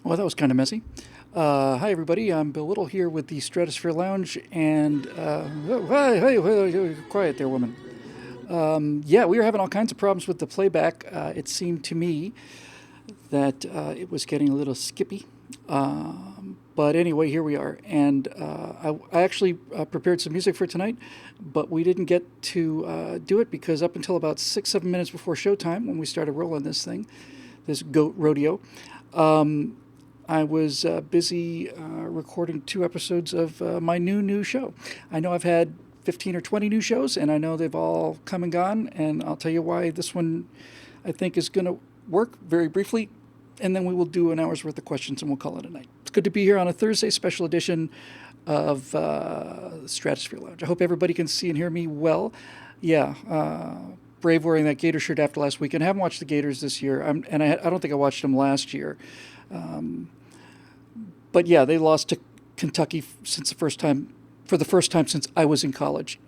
Well, that was kind of messy. Hi, everybody. I'm Bill Whittle here with the Stratosphere Lounge, and hey, quiet there, woman. Yeah, we were having all kinds of problems with the playback. It seemed to me that it was getting a little skippy. But anyway, here we are. And I actually prepared some music for tonight, but we didn't get to do it because up until about 6, 7 minutes before showtime, when we started rolling this thing, this goat rodeo, I was busy recording 2 episodes of my new show. I know I've had 15 or 20 new shows, and I know they've all come and gone, and I'll tell you why this one I think is going to work very briefly, and then we will do an hour's worth of questions and we'll call it a night. It's good to be here on a Thursday special edition of Stratosphere Lounge. I hope everybody can see and hear me well. Yeah, brave wearing that Gator shirt after last weekend. I haven't watched the Gators this year, and I don't think I watched them last year. But yeah, they lost to Kentucky for the first time since I was in college.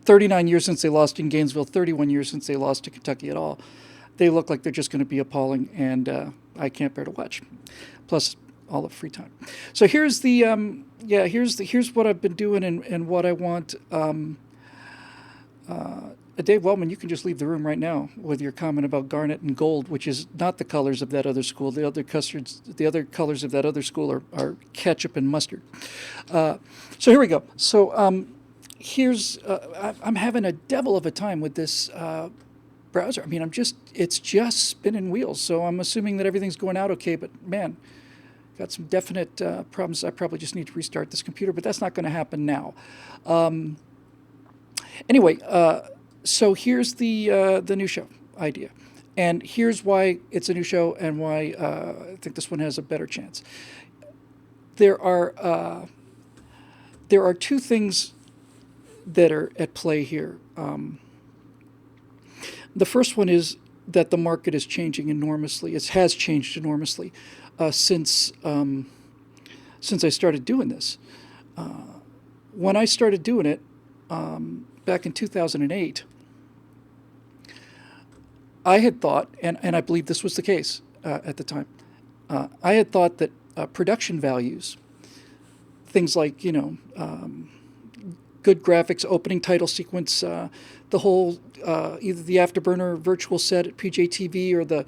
39 years since they lost in Gainesville, 31 years since they lost to Kentucky at all. They look like they're just going to be appalling, and I can't bear to watch. Plus, all the free time. So here's the here's what I've been doing and what I want. Dave Wellman, you can just leave the room right now with your comment about garnet and gold, which is not the colors of that other school. The other colors of that other school are ketchup and mustard. So here we go. So I'm having a devil of a time with this browser. I mean, it's just spinning wheels. So I'm assuming that everything's going out okay, but man, got some definite problems. I probably just need to restart this computer, but that's not going to happen now. Anyway, so here's the new show idea, and here's why it's a new show and why I think this one has a better chance. There are two things that are at play here. The first one is that the market is changing enormously. It has changed enormously since I started doing this. When I started doing it back in 2008, I had thought, and I believe this was the case at the time, I had thought that production values, things like, good graphics, opening title sequence, the whole, either the Afterburner virtual set at PJTV or the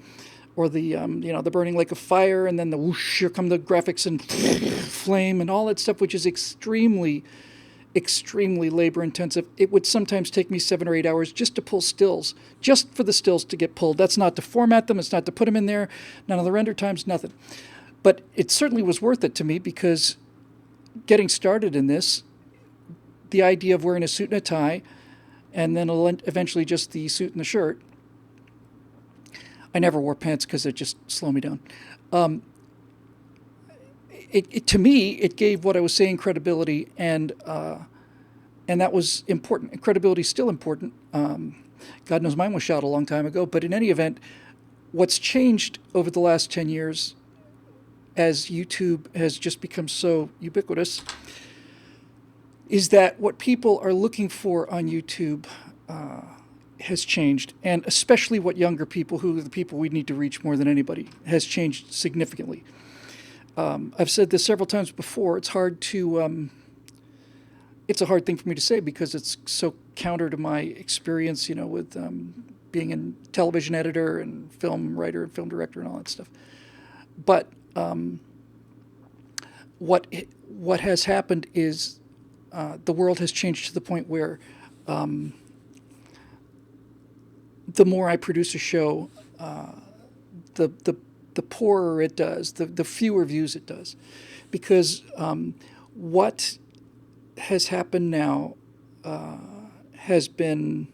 the burning lake of fire, and then the whoosh, here come the graphics and flame and all that stuff, which is extremely labor intensive. It would sometimes take me 7 or 8 hours just to pull stills, just for the stills to get pulled. That's not to format them. It's not to put them in there. None of the render times, nothing. But it certainly was worth it to me because getting started in this, the idea of wearing a suit and a tie, and then eventually just the suit and the shirt. I never wore pants because it just slowed me down. To me, it gave what I was saying credibility, and that was important. Credibility is still important. God knows mine was shot a long time ago, but in any event, what's changed over the last 10 years as YouTube has just become so ubiquitous is that what people are looking for on YouTube has changed, and especially what younger people, who are the people we need to reach more than anybody, has changed significantly. I've said this several times before. It's hard to. It's a hard thing for me to say because it's so counter to my experience, with being a television editor and film writer and film director and all that stuff. But what has happened is the world has changed to the point where the more I produce a show, the poorer it does, the fewer views it does. Because what has happened now has been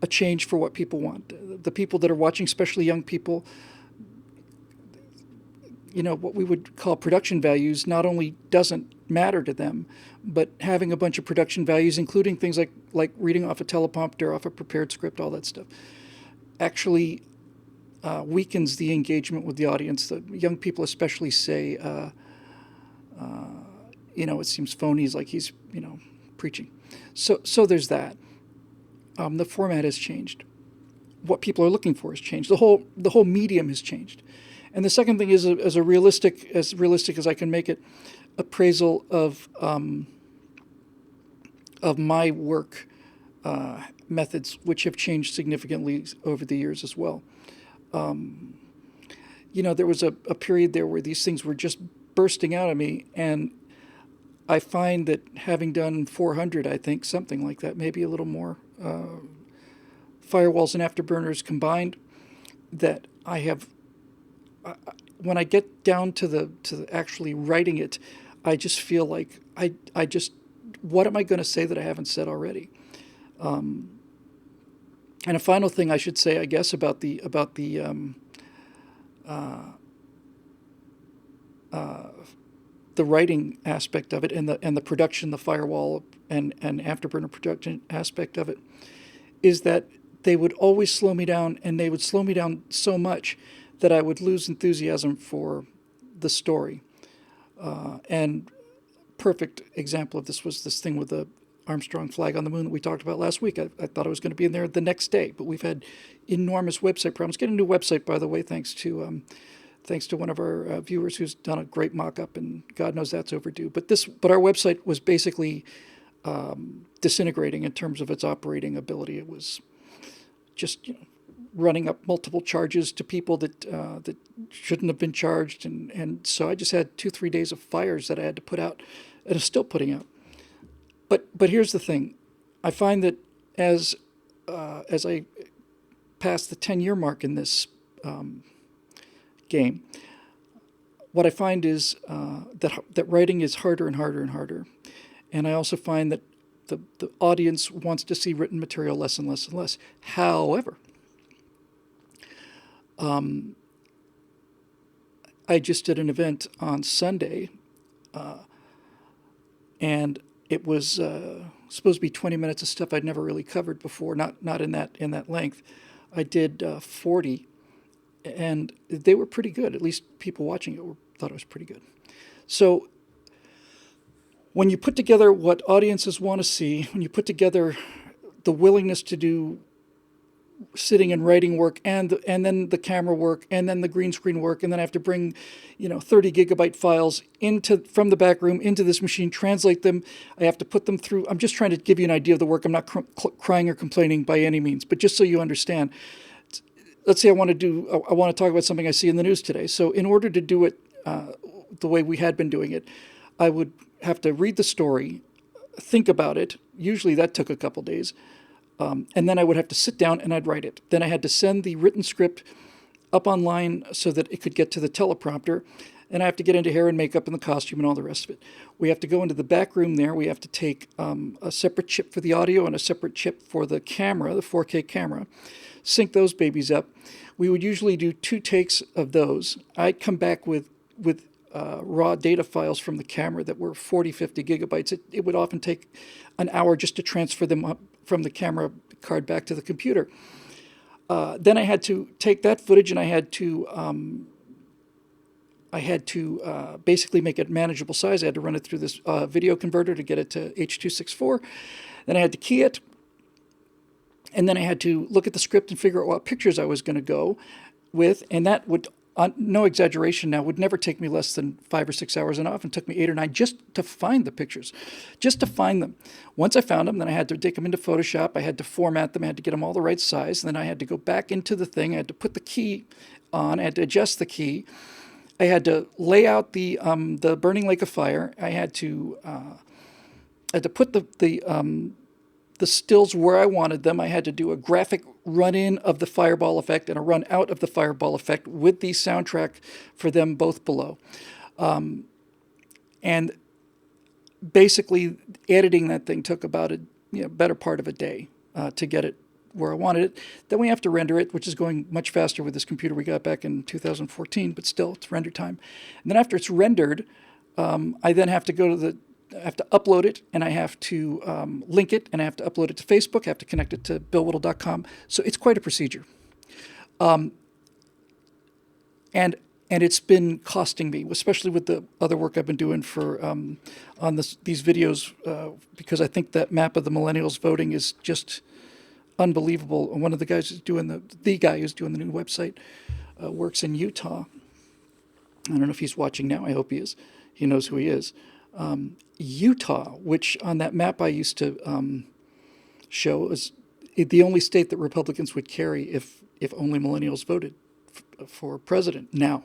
a change for what people want. The people that are watching, especially young people, what we would call production values not only doesn't matter to them, but having a bunch of production values, including things like reading off a teleprompter, off a prepared script, all that stuff, actually weakens the engagement with the audience. The young people especially say, it seems phony, he's like he's, preaching. So there's that. The format has changed. What people are looking for has changed. The whole medium has changed. And the second thing is as realistic as I can make it, appraisal of my work methods, which have changed significantly over the years as well. There was a period there where these things were just bursting out of me, and I find that having done 400, I think, something like that, maybe a little more, firewalls and afterburners combined, that I have, when I get down to the actually writing it, I just feel like I just, what am I going to say that I haven't said already? And a final thing I should say, I guess, about the writing aspect of it, and the production, the firewall and afterburner production aspect of it, is that they would always slow me down, and they would slow me down so much that I would lose enthusiasm for the story. And perfect example of this was this thing with the Armstrong flag on the moon that we talked about last week. I thought I was going to be in there the next day, but we've had enormous website problems. Getting a new website, by the way, thanks to one of our viewers who's done a great mock-up, and God knows that's overdue. But our website was basically disintegrating in terms of its operating ability. It was just running up multiple charges to people that shouldn't have been charged, and so I just had 2-3 days of fires that I had to put out, and I'm still putting out. But here's the thing, I find that as I pass the 10-year mark in this game, what I find is that writing is harder and harder and harder, and I also find that the audience wants to see written material less and less and less. However, I just did an event on Sunday, and it was supposed to be 20 minutes of stuff I'd never really covered before, not in that length. I did 40, and they were pretty good. At least people watching it thought it was pretty good. So when you put together what audiences want to see, when you put together the willingness to do sitting and writing work, and then the camera work, and then the green screen work, and then I have to bring 30 gigabyte files from the back room into this machine, translate them. I have to put them through. I'm just trying to give you an idea of the work. I'm not crying or complaining by any means, but just so you understand. Let's say I want to talk about something I see in the news today. So in order to do it the way we had been doing it, I would have to read the story, think about it. Usually that took a couple days. And then I would have to sit down and I'd write it. Then I had to send the written script up online so that it could get to the teleprompter. And I have to get into hair and makeup and the costume and all the rest of it. We have to go into the back room there. We have to take a separate chip for the audio and a separate chip for the camera, the 4K camera, sync those babies up. We would usually do 2 takes of those. I'd come back with raw data files from the camera that were 40, 50 gigabytes. It would often take an hour just to transfer them up from the camera card back to the computer. Then I had to take that footage and I had to basically make it manageable size. I had to run it through this video converter to get it to H.264. Then I had to key it. And then I had to look at the script and figure out what pictures I was going to go with. And that would, no exaggeration now, would never take me less than 5 or 6 hours, and often took me 8 or 9 just to find the pictures, just to find them. Once I found them, then I had to take them into Photoshop. I had to format them. I had to get them all the right size. And then I had to go back into the thing. I had to put the key on. I had to adjust the key. I had to lay out the burning lake of fire. I had to put the stills where I wanted them. I had to do a graphic run-in of the fireball effect and a run-out of the fireball effect with the soundtrack for them both below. And basically, editing that thing took about a better part of a day to get it where I wanted it. Then we have to render it, which is going much faster with this computer we got back in 2014, but still, it's render time. And then after it's rendered, I then have to go to I have to upload it, and I have to link it, and I have to upload it to Facebook. I have to connect it to billwhittle.com. So it's quite a procedure. And it's been costing me, especially with the other work I've been doing for on these videos, because I think that map of the millennials voting is just unbelievable. And one of the guys who's doing the guy who's doing the new website works in Utah. I don't know if he's watching now. I hope he is. He knows who he is. Utah, which on that map I used to show, is the only state that Republicans would carry if only millennials voted for president. Now,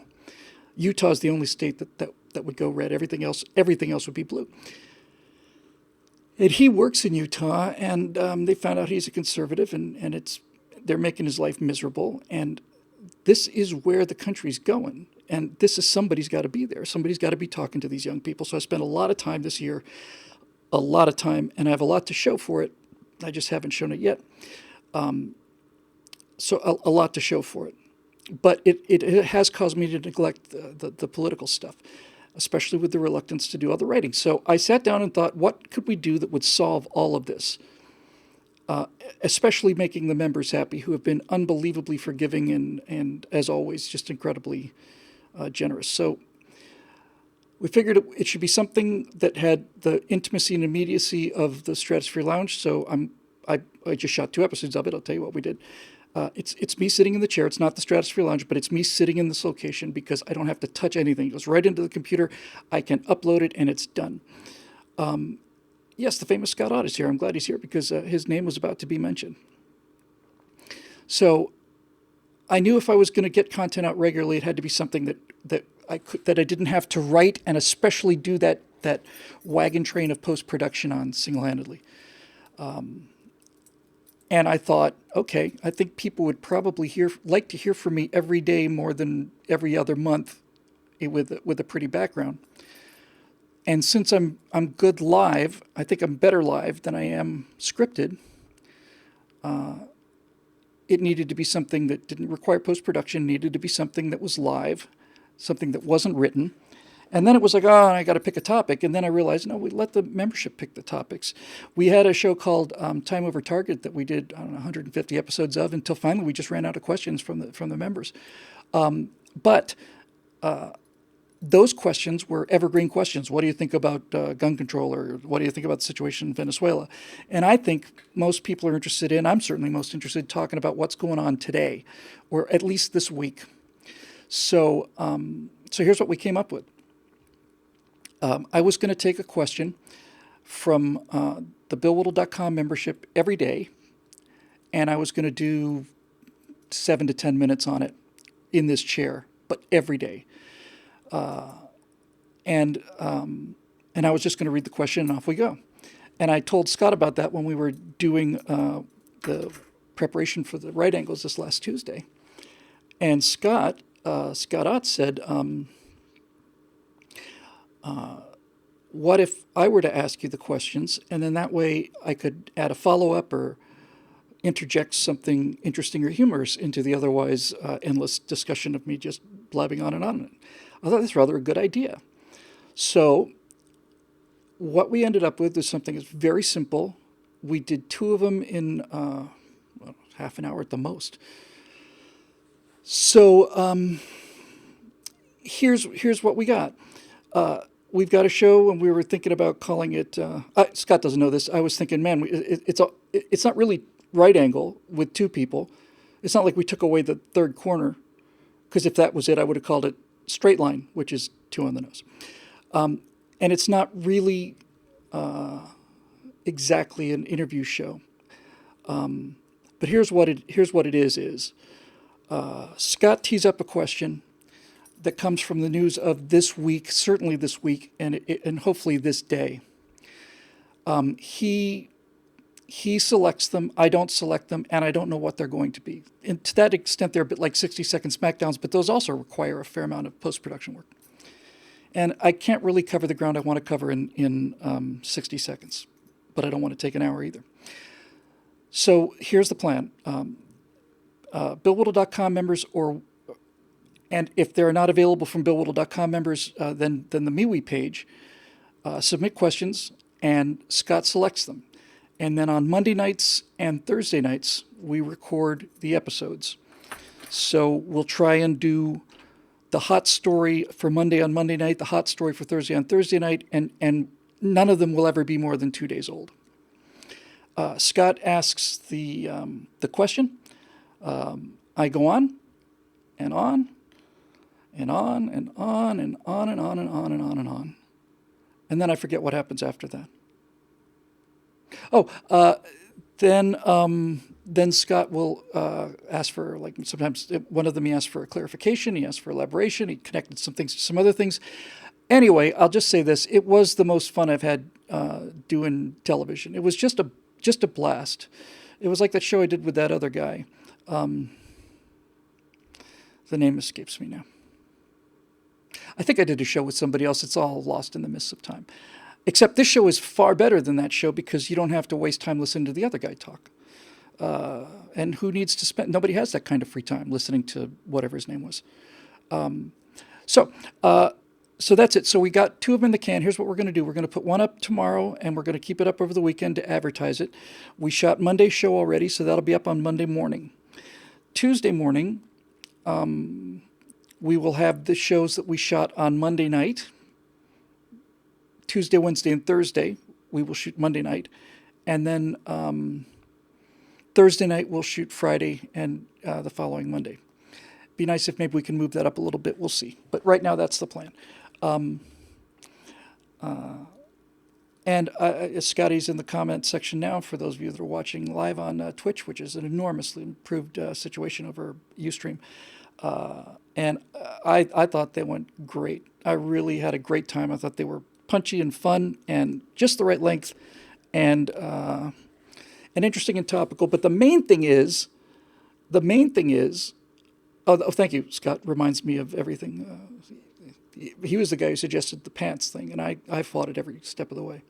Utah is the only state that would go red. Everything else would be blue. And he works in Utah, and they found out he's a conservative, and they're making his life miserable. And this is where the country's going. And this is somebody's got to be there. Somebody's got to be talking to these young people. So I spent a lot of time this year, and I have a lot to show for it. I just haven't shown it yet. So a lot to show for it. But it has caused me to neglect the political stuff, especially with the reluctance to do all the writing. So I sat down and thought, what could we do that would solve all of this? Especially making the members happy, who have been unbelievably forgiving and as always, just incredibly generous. So we figured it should be something that had the intimacy and immediacy of the Stratosphere Lounge. So I just shot 2 episodes of it. I'll tell you what we did. It's me sitting in the chair. It's not the Stratosphere Lounge, but it's me sitting in this location because I don't have to touch anything. It goes right into the computer. I can upload it, and it's done. Yes, the famous Scott Ott is here. I'm glad he's here because his name was about to be mentioned. So I knew if I was going to get content out regularly, it had to be something that I didn't have to write, and especially do that wagon train of post-production on single-handedly. And I thought, okay, I think people would probably like to hear from me every day more than every other month with a pretty background. And since I'm good live, I think I'm better live than I am scripted. It needed to be something that didn't require post-production, needed to be something that was live, something that wasn't written. And then it was like, I got to pick a topic. And then I realized, no, we let the membership pick the topics. We had a show called Time Over Target that we did, 150 episodes of, until finally we just ran out of questions from the members. But those questions were evergreen questions. What do you think about gun control? Or what do you think about the situation in Venezuela? And I think most people are interested in, I'm certainly most interested in talking about what's going on today, or at least this week. So here's what we came up with. I was going to take a question from the BillWhittle.com membership every day, and I was going to do 7 to 10 minutes on it in this chair, but every day. And I was just going to read the question, and off we go. And I told Scott about that when we were doing the preparation for the right angles this last Tuesday. And Scott Ott said, what if I were to ask you the questions, and then that way I could add a follow-up or interject something interesting or humorous into the otherwise endless discussion of me just blabbing on and on. I thought that's rather a good idea. So what we ended up with is something that's very simple. We did 2 of them in half an hour at the most. So here's what we got. We've got a show, and we were thinking about calling it. Scott doesn't know this. I was thinking, man, it's not really right angle with 2 people. It's not like we took away the third corner, because if that was it, I would have called it straight line, which is 2 on the nose. And it's not really exactly an interview show. But here's what it is. Scott tees up a question that comes from the news of this week, certainly this week, and hopefully this day. He selects them, I don't select them, and I don't know what they're going to be. And to that extent, they're a bit like 60-second SmackDowns, but those also require a fair amount of post-production work. And I can't really cover the ground I want to cover in 60 seconds, but I don't want to take an hour either. So here's the plan. BillWhittle.com members, and if they're not available from BillWhittle.com members, then the MeWe page, submit questions, and Scott selects them. And then on Monday nights and Thursday nights, we record the episodes. So we'll try and do the hot story for Monday on Monday night, the hot story for Thursday on Thursday night, and none of them will ever be more than 2 days old. Scott asks the question. I go on, and on and on and on and on and on and on and on. And then I forget what happens after that. Oh, then Scott will ask for, like, sometimes one of them he asks for a clarification, he asks for elaboration, he connected some things to some other things. Anyway, I'll just say this: it was the most fun I've had doing television. It was just a blast. It was like that show I did with that other guy. The name escapes me now. I think I did a show with somebody else. It's all lost in the mists of time. Except this show is far better than that show because you don't have to waste time listening to the other guy talk. And who needs to spend? Nobody has that kind of free time listening to whatever his name was. So that's it. So we got two of them in the can. Here's what we're going to do. We're going to put one up tomorrow, and we're going to keep it up over the weekend to advertise it. We shot Monday's show already, so that'll be up on Monday morning. Tuesday morning, we will have the shows that we shot on Monday night. Tuesday, Wednesday, and Thursday, we will shoot Monday night. And then Thursday night, we'll shoot Friday and the following Monday. Be nice if maybe we can move that up a little bit. We'll see. But right now, that's the plan. And Scotty's in the comment section now for those of you that are watching live on Twitch, which is an enormously improved situation over Ustream. And I thought they went great. I really had a great time. I thought they were punchy and fun and just the right length and interesting and topical. But the main thing is, oh, thank you, Scott. Reminds me of everything. He was the guy who suggested the pants thing, and I fought it every step of the way.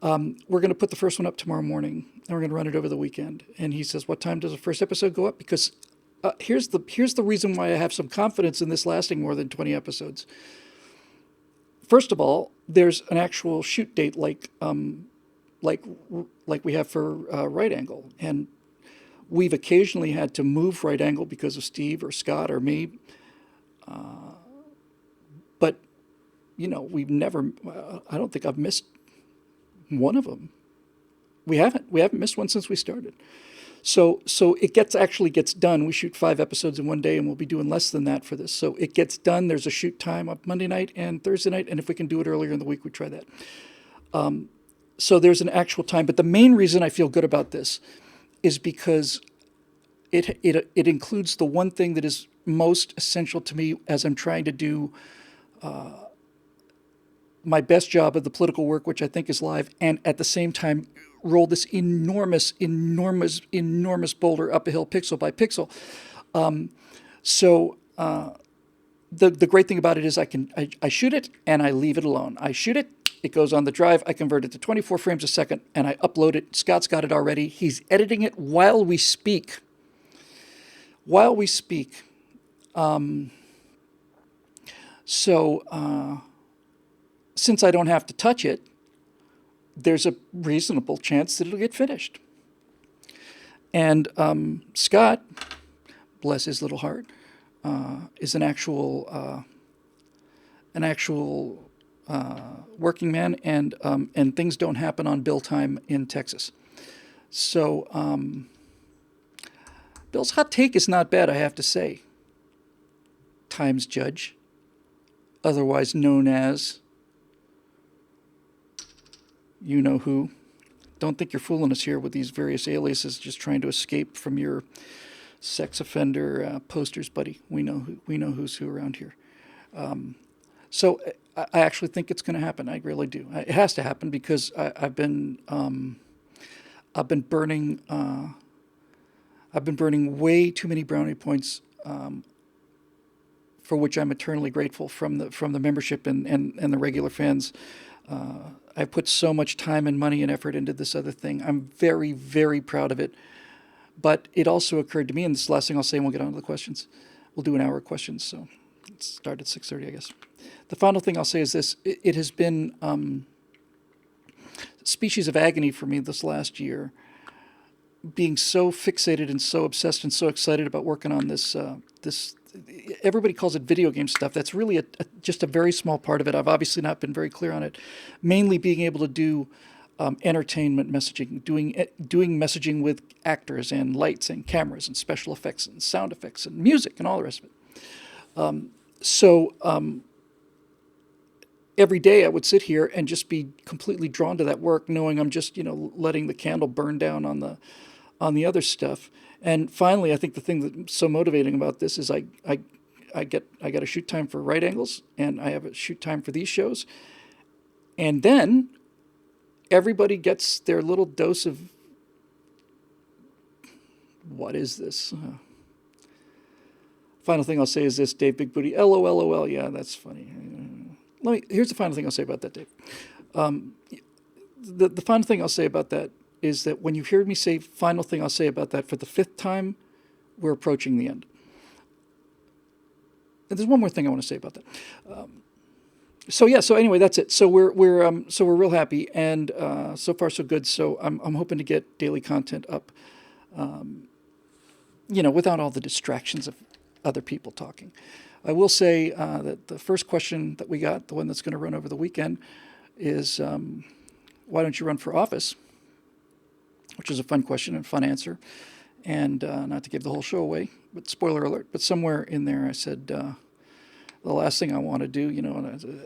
We're going to put the first one up tomorrow morning, and we're going to run it over the weekend. And he says, what time does the first episode go up? Because here's the reason why I have some confidence in this lasting more than 20 episodes. First of all, there's an actual shoot date like we have for Right Angle, and we've occasionally had to move Right Angle because of Steve or Scott or me. But, we've never, I don't think I've missed one of them. We haven't missed one since we started. So it actually gets done. We shoot 5 episodes in one day, and we'll be doing less than that for this. So it gets done. There's a shoot time up Monday night and Thursday night, and if we can do it earlier in the week, we try that. So there's an actual time. But the main reason I feel good about this is because it includes the one thing that is most essential to me as I'm trying to do my best job of the political work, which I think is live, and at the same time roll this enormous boulder up a hill pixel by pixel. The great thing about it is I shoot it and I leave it alone. I shoot it, it goes on the drive, I convert it to 24 frames a second, and I upload it. Scott's got it already. He's editing it while we speak. Since I don't have to touch it, there's a reasonable chance that it'll get finished. And Scott, bless his little heart, is an actual working man, and things don't happen on Bill time in Texas. So Bill's hot take is not bad, I have to say. Times Judge, otherwise known as you know who. Don't think you're fooling us here with these various aliases, just trying to escape from your sex offender posters, buddy. We know who's who around here. So I actually think it's going to happen. I really do. It has to happen because I've been burning way too many brownie points, for which I'm eternally grateful from the membership and the regular fans. I put so much time and money and effort into this other thing. I'm very, very proud of it. But it also occurred to me, and this is the last thing I'll say, and we'll get on to the questions. We'll do an hour of questions, so let's start at 6:30, I guess. The final thing I'll say is this. It has been species of agony for me this last year, being so fixated and so obsessed and so excited about working on this everybody calls it video game stuff. That's really just a very small part of it. I've obviously not been very clear on it. Mainly being able to do entertainment messaging, doing messaging with actors and lights and cameras and special effects and sound effects and music and all the rest of it. So every day I would sit here and just be completely drawn to that work, knowing I'm just letting the candle burn down on the other stuff. And finally, I think the thing that's so motivating about this is I got a shoot time for right angles, and I have a shoot time for these shows, and then everybody gets their little dose of what is this. Final thing I'll say is this, Dave Big Booty. LOL. Yeah, that's funny. Here's the final thing I'll say about that, Dave. The final thing I'll say about that is that when you hear me say final thing I'll say about that for the fifth time, we're approaching the end. And there's one more thing I want to say about that. So anyway, that's it. So we're real happy, and so far so good. So I'm hoping to get daily content up, without all the distractions of other people talking. I will say that the first question that we got, the one that's going to run over the weekend, is why don't you run for office? Which is a fun question and fun answer. And not to give the whole show away, but spoiler alert, but somewhere in there I said the last thing I want to do,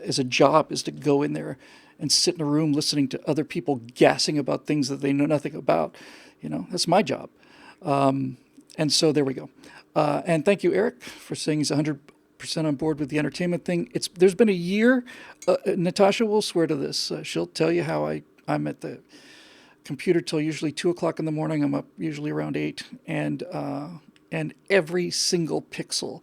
as a job, is to go in there and sit in a room listening to other people gassing about things that they know nothing about. That's my job. And so there we go. And thank you, Eric, for saying he's 100% on board with the entertainment thing. There's been a year. Natasha will swear to this. She'll tell you how I'm at the computer till usually 2:00 in the morning. I'm up usually around 8, and every single pixel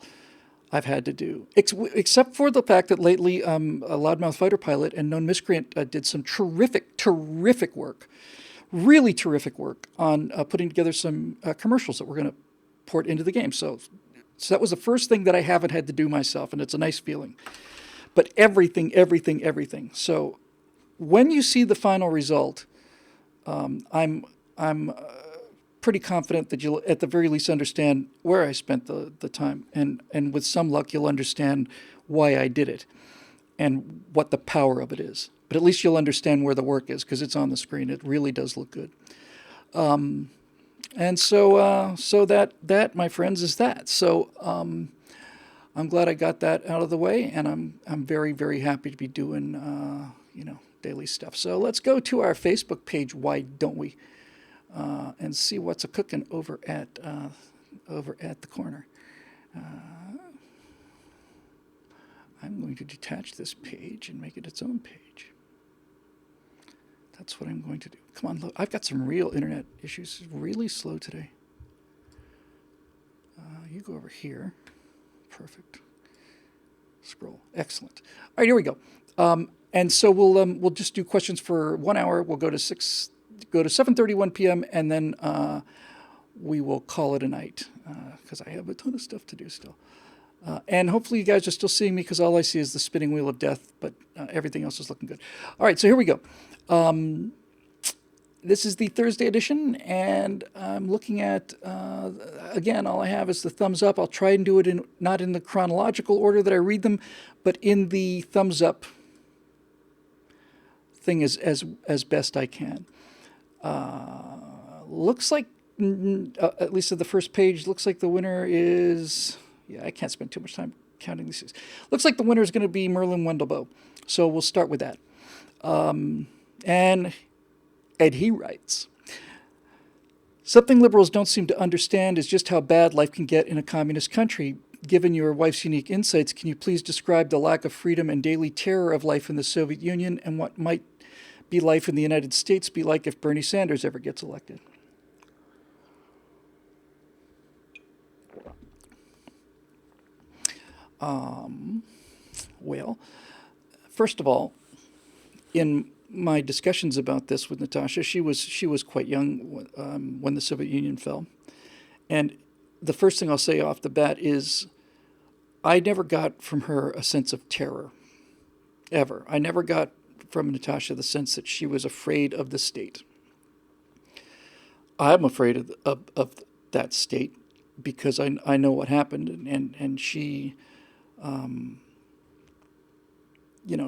I've had to do, except for the fact that lately a Loudmouth Fighter Pilot and Known Miscreant did some terrific work, really terrific work on putting together some commercials that we're going to port into the game. So that was the first thing that I haven't had to do myself, and it's a nice feeling. But everything. So when you see the final result, I'm pretty confident that you'll at the very least understand where I spent the time, and with some luck you'll understand why I did it and what the power of it is. But at least you'll understand where the work is, because it's on the screen. It really does look good. And so that, my friends, is that. So I'm glad I got that out of the way, and I'm very, very happy to be doing daily stuff. So let's go to our Facebook page, why don't we, and see what's a cooking over at the corner. I'm going to detach this page and make it its own page. That's what I'm going to do. Come on, look, I've got some real internet issues. It's really slow today. You go over here. Perfect. Scroll. Excellent. All right, here we go. And so we'll just do questions for 1 hour. We'll go to 7:31 p.m. and then we will call it a night, because I have a ton of stuff to do still. And hopefully you guys are still seeing me, because all I see is the spinning wheel of death, but everything else is looking good. All right, so here we go. This is the Thursday edition, and I'm looking at, again, all I have is the thumbs up. I'll try and do it not in the chronological order that I read them, but in the thumbs up thing as best I can. Looks like, at least at the first page, looks like the winner is, I can't spend too much time counting these things. Looks like the winner is going to be Merlin Wendelboe. So we'll start with that. And he writes, something liberals don't seem to understand is just how bad life can get in a communist country. Given your wife's unique insights, can you please describe the lack of freedom and daily terror of life in the Soviet Union, and what might be life in the United States be like if Bernie Sanders ever gets elected? Well, first of all, in my discussions about this with Natasha, she was quite young when the Soviet Union fell, and the first thing I'll say off the bat is I never got from her a sense of terror, ever. I never got from Natasha the sense that she was afraid of the state. I'm afraid of that state because I know what happened, and she,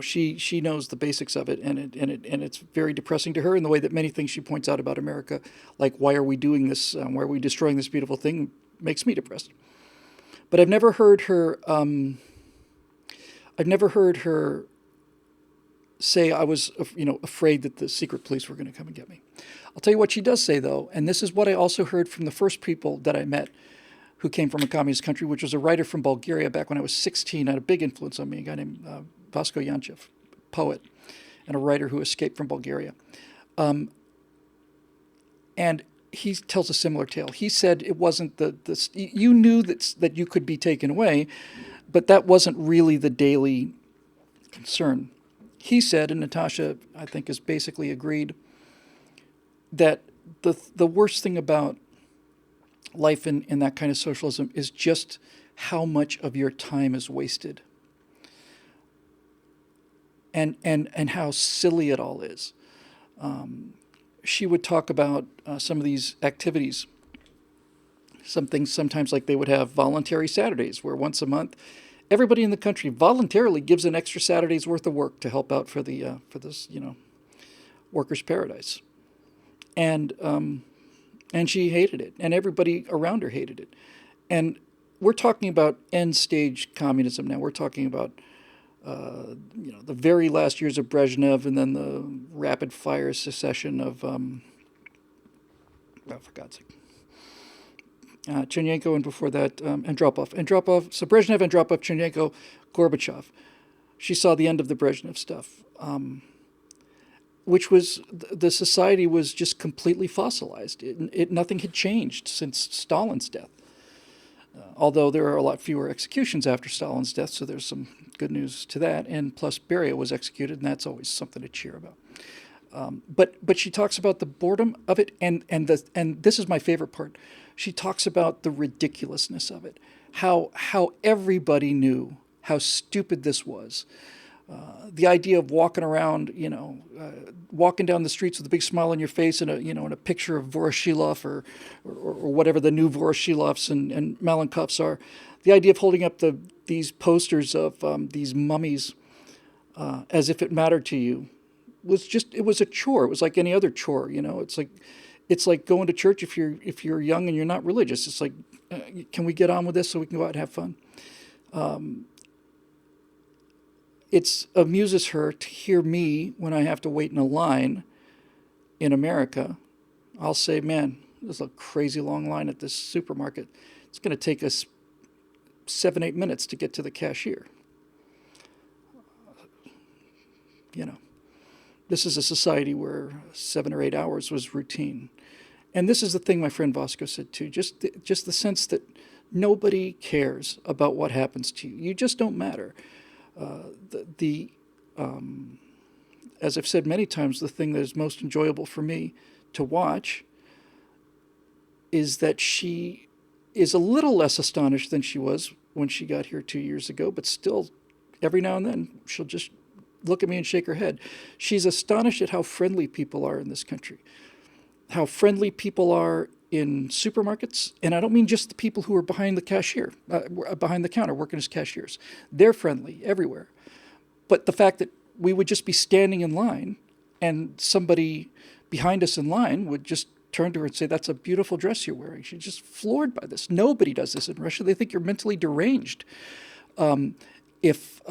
she knows the basics of it, and it's very depressing to her in the way that many things she points out about America, like why are we doing this, why are we destroying this beautiful thing, makes me depressed. But I've never heard her I've never heard her say I was, afraid that the secret police were going to come and get me. I'll tell you what she does say, though, and this is what I also heard from the first people that I met who came from a communist country, which was a writer from Bulgaria back when I was 16, had a big influence on me, a guy named Vasko Jančev, poet, and a writer who escaped from Bulgaria. And he tells a similar tale. He said it wasn't you knew that you could be taken away, but that wasn't really the daily concern. He said, and Natasha, I think, has basically agreed, that the worst thing about life in that kind of socialism is just how much of your time is wasted. And how silly it all is. She would talk about some of these activities. Some things sometimes, like they would have voluntary Saturdays, where once a month, everybody in the country voluntarily gives an extra Saturday's worth of work to help out for this workers' paradise. And she hated it, and everybody around her hated it. And we're talking about end stage communism now. We're talking about the very last years of Brezhnev, and then the rapid fire secession of, for God's sake, Chernenko, and before that, Andropov. So Brezhnev, Andropov, Chernenko, Gorbachev. She saw the end of the Brezhnev stuff, which was, the society was just completely fossilized. Nothing had changed since Stalin's death. Although there are a lot fewer executions after Stalin's death, so there's some good news to that. And plus, Beria was executed, and that's always something to cheer about. But she talks about the boredom of it, and this is my favorite part. She talks about the ridiculousness of it, how everybody knew how stupid this was. The idea of walking around, walking down the streets with a big smile on your face and a picture of Voroshilov or whatever the new Voroshilovs and Malenkovs are. The idea of holding up these posters of these mummies as if it mattered to you it was a chore. It was like any other chore, It's like going to church if you're young and you're not religious. It's like, can we get on with this so we can go out and have fun? It amuses her to hear me when I have to wait in a line in America. I'll say, man, there's a crazy long line at this supermarket. It's going to take us 7-8 minutes to get to the cashier. This is a society where 7 or 8 hours was routine. And this is the thing my friend Vasco said too, just the sense that nobody cares about what happens to you. You just don't matter. As I've said many times, the thing that is most enjoyable for me to watch is that she is a little less astonished than she was when she got here 2 years ago, but still, every now and then, she'll just look at me and shake her head. She's astonished at how friendly people are in this country, how friendly people are in supermarkets, and I don't mean just the people who are behind the counter working as cashiers. They're friendly everywhere. But the fact that we would just be standing in line and somebody behind us in line would just turn to her and say, "That's a beautiful dress you're wearing." She's just floored by this. Nobody does this in Russia. They think you're mentally deranged if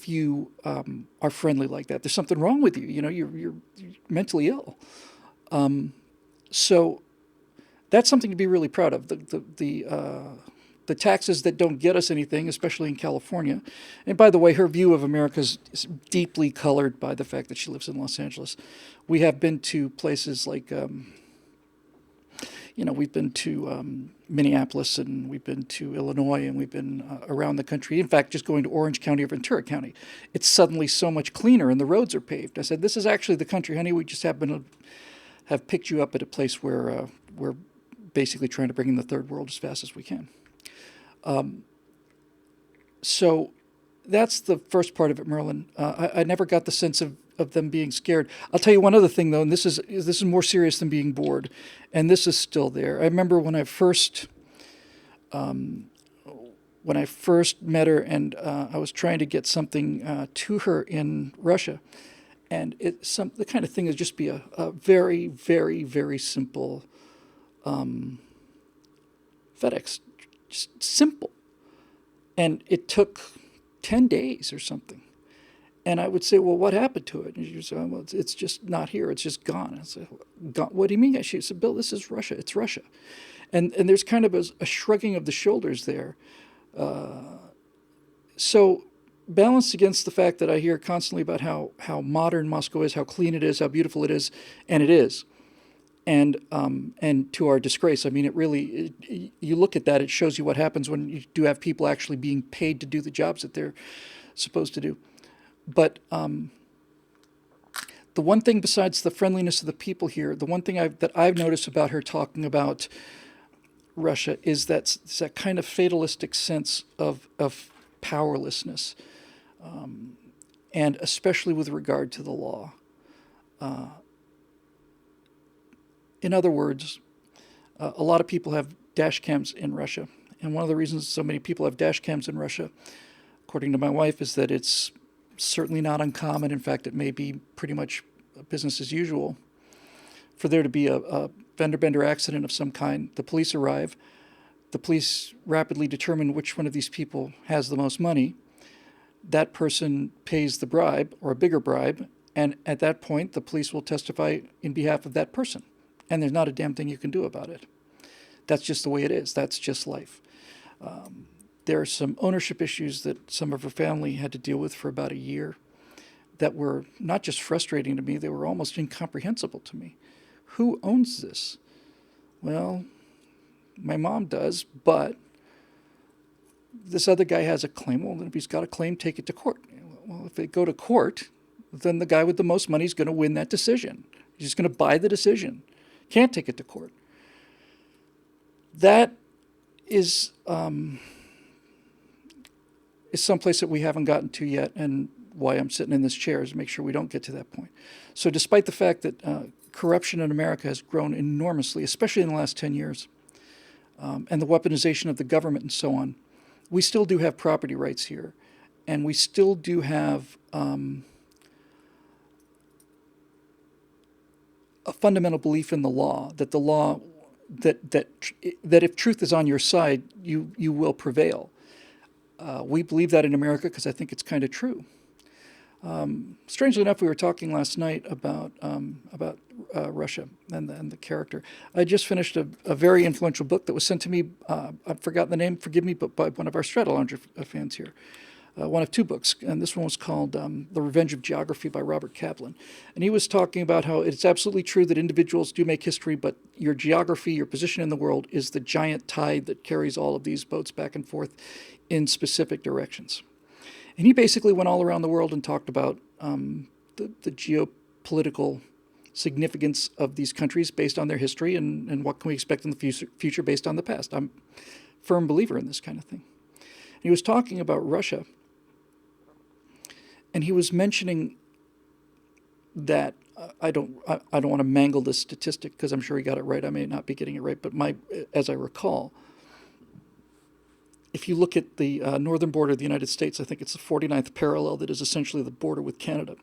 you are friendly like that. There's something wrong with you. You're mentally ill. So that's something to be really proud of. The taxes that don't get us anything, especially in California. And by the way, her view of America is deeply colored by the fact that she lives in Los Angeles. We have been to places like, we've been to Minneapolis, and we've been to Illinois, and we've been around the country. In fact, just going to Orange County or Ventura County, it's suddenly so much cleaner and the roads are paved. I said, this is actually the country, honey. We just happen to have picked you up at a place where we're basically trying to bring in the third world as fast as we can. So that's the first part of it, Merlin. I never got the sense of them being scared. I'll tell you one other thing, though, and this is more serious than being bored, and this is still there. I remember when I first met her, and I was trying to get something to her in Russia, and the kind of thing would just be a very, very, very simple FedEx, just simple, and it took 10 days or something. And I would say, well, what happened to it? And she would say, well, it's just not here. It's just gone. I said, gone? What do you mean? She said, Bill, this is Russia. It's Russia. And there's kind of a shrugging of the shoulders there. So balanced against the fact that I hear constantly about how modern Moscow is, how clean it is, how beautiful it is, and it is. And to our disgrace, I mean, you look at that, it shows you what happens when you do have people actually being paid to do the jobs that they're supposed to do. But the one thing besides the friendliness of the people here, the one thing that I've noticed about her talking about Russia is that kind of fatalistic sense of powerlessness, and especially with regard to the law. In other words, a lot of people have dash cams in Russia. And one of the reasons so many people have dash cams in Russia, according to my wife, is that it's certainly not uncommon. In fact, it may be pretty much business as usual for there to be a fender-bender accident of some kind. The police arrive. The police rapidly determine which one of these people has the most money. That person pays the bribe, or a bigger bribe, and at that point, the police will testify in behalf of that person. And there's not a damn thing you can do about it. That's just the way it is. That's just life. There are some ownership issues that some of her family had to deal with for about a year that were not just frustrating to me, they were almost incomprehensible to me. Who owns this? Well, my mom does, but this other guy has a claim. Well, if he's got a claim, take it to court. Well, if they go to court, then the guy with the most money is going to win that decision. He's just going to buy the decision. Can't take it to court. That is someplace that we haven't gotten to yet, and why I'm sitting in this chair is to make sure we don't get to that point. So despite the fact that corruption in America has grown enormously, especially in the last 10 years, and the weaponization of the government and so on, we still do have property rights here, and we still do have a fundamental belief in the law, that the law, that if truth is on your side, you will prevail. We believe that in America because I think it's kind of true. Strangely enough, we were talking last night about Russia and the character. I just finished a very influential book that was sent to me. I've forgotten the name, forgive me, but by one of our Stratosphere fans here. One of two books, and this one was called The Revenge of Geography by Robert Kaplan. And he was talking about how it's absolutely true that individuals do make history, but your geography, your position in the world, is the giant tide that carries all of these boats back and forth in specific directions. And he basically went all around the world and talked about the geopolitical significance of these countries based on their history and what can we expect in the future based on the past. I'm a firm believer in this kind of thing. And he was talking about Russia. And he was mentioning that I don't want to mangle this statistic because I'm sure he got it right. I may not be getting it right, but as I recall, if you look at the northern border of the United States, I think it's the 49th parallel that is essentially the border with Canada.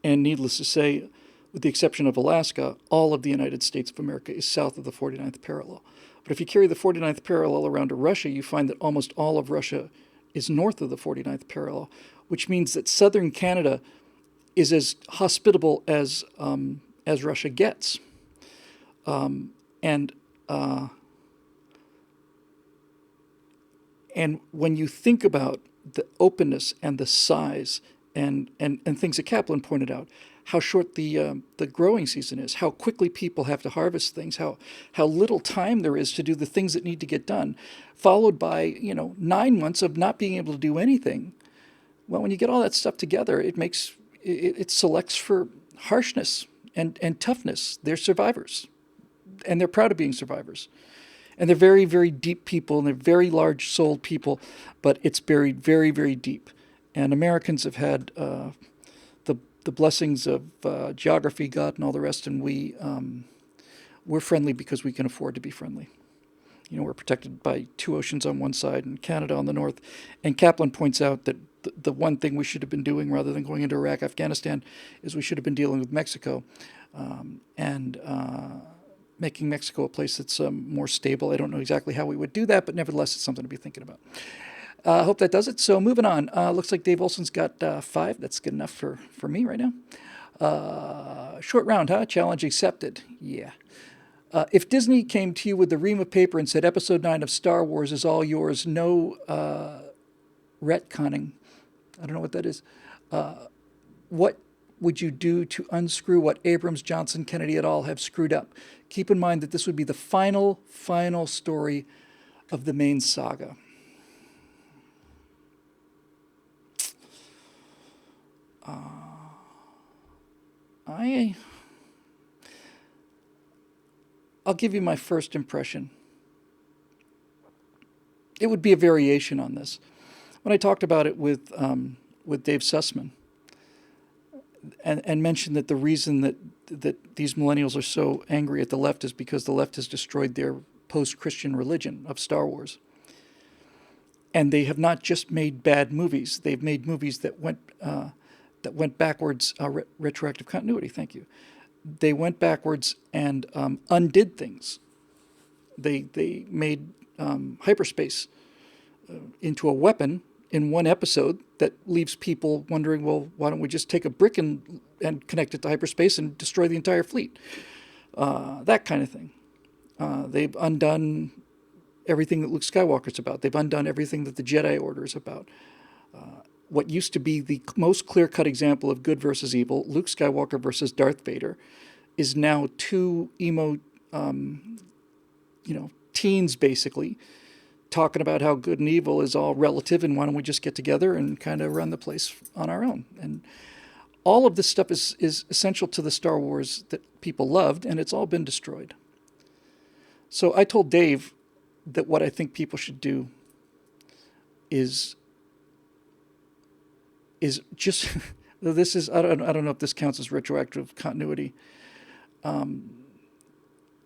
And needless to say, with the exception of Alaska, all of the United States of America is south of the 49th parallel. But if you carry the 49th parallel around to Russia, you find that almost all of Russia is north of the 49th parallel, which means that southern Canada is as hospitable as Russia gets. And when you think about the openness and the size and things that Kaplan pointed out, how short the growing season is, how quickly people have to harvest things, how little time there is to do the things that need to get done, followed by 9 months of not being able to do anything. Well, when you get all that stuff together, it selects for harshness and toughness. They're survivors, and they're proud of being survivors. And they're very, very deep people, and they're very large-souled people, but it's buried very, very deep. And Americans have had the blessings of geography, God, and all the rest, and we're friendly because we can afford to be friendly. We're protected by two oceans on one side and Canada on the north. And Kaplan points out that the one thing we should have been doing rather than going into Iraq, Afghanistan, is we should have been dealing with Mexico and making Mexico a place that's more stable. I don't know exactly how we would do that, but nevertheless, it's something to be thinking about. I hope that does it. So moving on. Looks like Dave Olson's got 5. That's good enough for me right now. Short round, huh? Challenge accepted. Yeah. If Disney came to you with a ream of paper and said Episode 9 of Star Wars is all yours, no retconning. I don't know what that is. What would you do to unscrew what Abrams, Johnson, Kennedy et al. Have screwed up? Keep in mind that this would be the final story of the main saga. I'll give you my first impression. It would be a variation on this. When I talked about it with Dave Sussman and mentioned that the reason that these millennials are so angry at the left is because the left has destroyed their post-Christian religion of Star Wars. And they have not just made bad movies; they've made movies that went backwards. Retroactive continuity. Thank you. They went backwards and undid things. They made hyperspace into a weapon in one episode that leaves people wondering, well, why don't we just take a brick and connect it to hyperspace and destroy the entire fleet? That kind of thing. They've undone everything that Luke Skywalker's about. They've undone everything that the Jedi Order is about. What used to be the most clear-cut example of good versus evil, Luke Skywalker versus Darth Vader, is now two emo, teens basically, talking about how good and evil is all relative and why don't we just get together and kind of run the place on our own. And all of this stuff is essential to the Star Wars that people loved, and it's all been destroyed. So I told Dave that what I think people should do is just this is I don't know if this counts as retroactive continuity.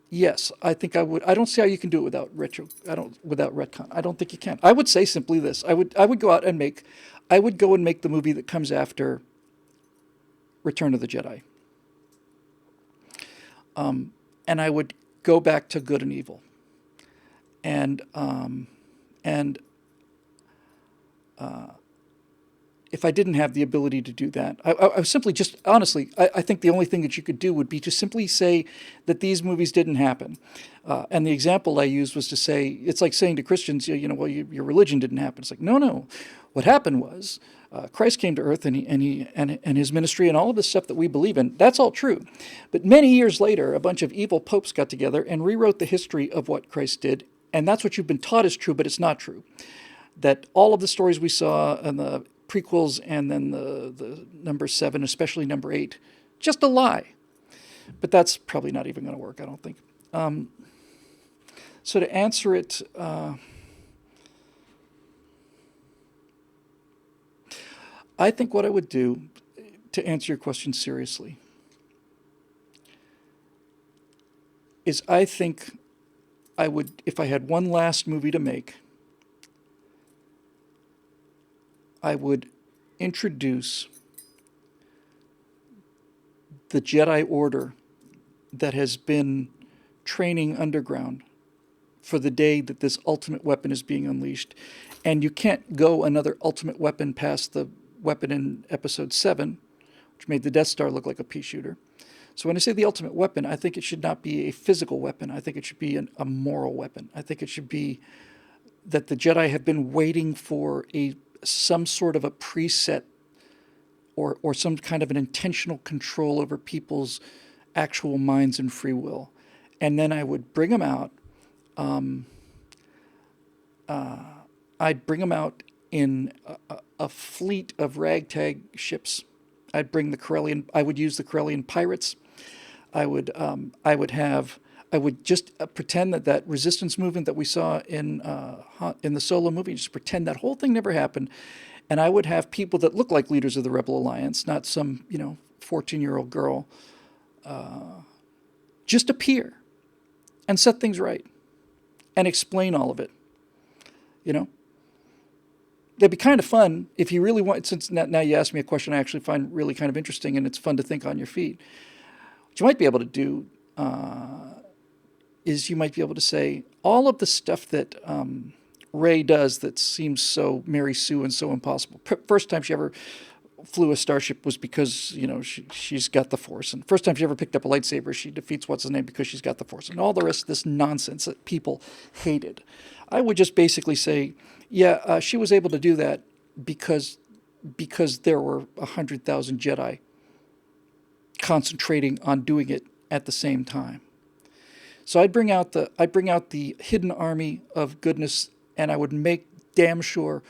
Yes, I think I would. I don't see how you can do it without retcon. I don't think you can. I would say simply this. I would go out and I would go and make the movie that comes after Return of the Jedi. And I would go back to good and evil. And if I didn't have the ability to do that, I simply just, honestly, I think the only thing that you could do would be to simply say that these movies didn't happen. And the example I used was to say, it's like saying to Christians, well, your religion didn't happen. It's like, no. What happened was Christ came to earth and his ministry and all of the stuff that we believe in, that's all true. But many years later, a bunch of evil popes got together and rewrote the history of what Christ did. And that's what you've been taught is true, but it's not true. That all of the stories we saw and the prequels and then the number 7, especially number 8, just a lie. But that's probably not even going to work, I don't think. So to answer it, I think what I would do to answer your question seriously is I think I would, if I had one last movie to make, I would introduce the Jedi Order that has been training underground for the day that this ultimate weapon is being unleashed. And you can't go another ultimate weapon past the weapon in Episode 7, which made the Death Star look like a pea shooter. So when I say the ultimate weapon, I think it should not be a physical weapon. I think it should be a moral weapon. I think it should be that the Jedi have been waiting for some sort of a preset or some kind of an intentional control over people's actual minds and free will. And then I would bring them out. I'd bring them out in a fleet of ragtag ships. I would use the Corellian pirates. I would just pretend that resistance movement that we saw in the Solo movie, just pretend that whole thing never happened. And I would have people that look like leaders of the Rebel Alliance, not some, 14-year-old girl, just appear and set things right and explain all of it. That'd be kind of fun if you really want, since now you asked me a question I actually find really kind of interesting and it's fun to think on your feet. What you might be able to do is you might be able to say all of the stuff that Rey does that seems so Mary Sue and so impossible. First time she ever flew a starship was because, she's got the Force. And first time she ever picked up a lightsaber, she defeats what's his name because she's got the Force. And all the rest of this nonsense that people hated. I would just basically say, yeah, she was able to do that because there were 100,000 Jedi concentrating on doing it at the same time. So I'd bring out the hidden army of goodness, and I would make damn sure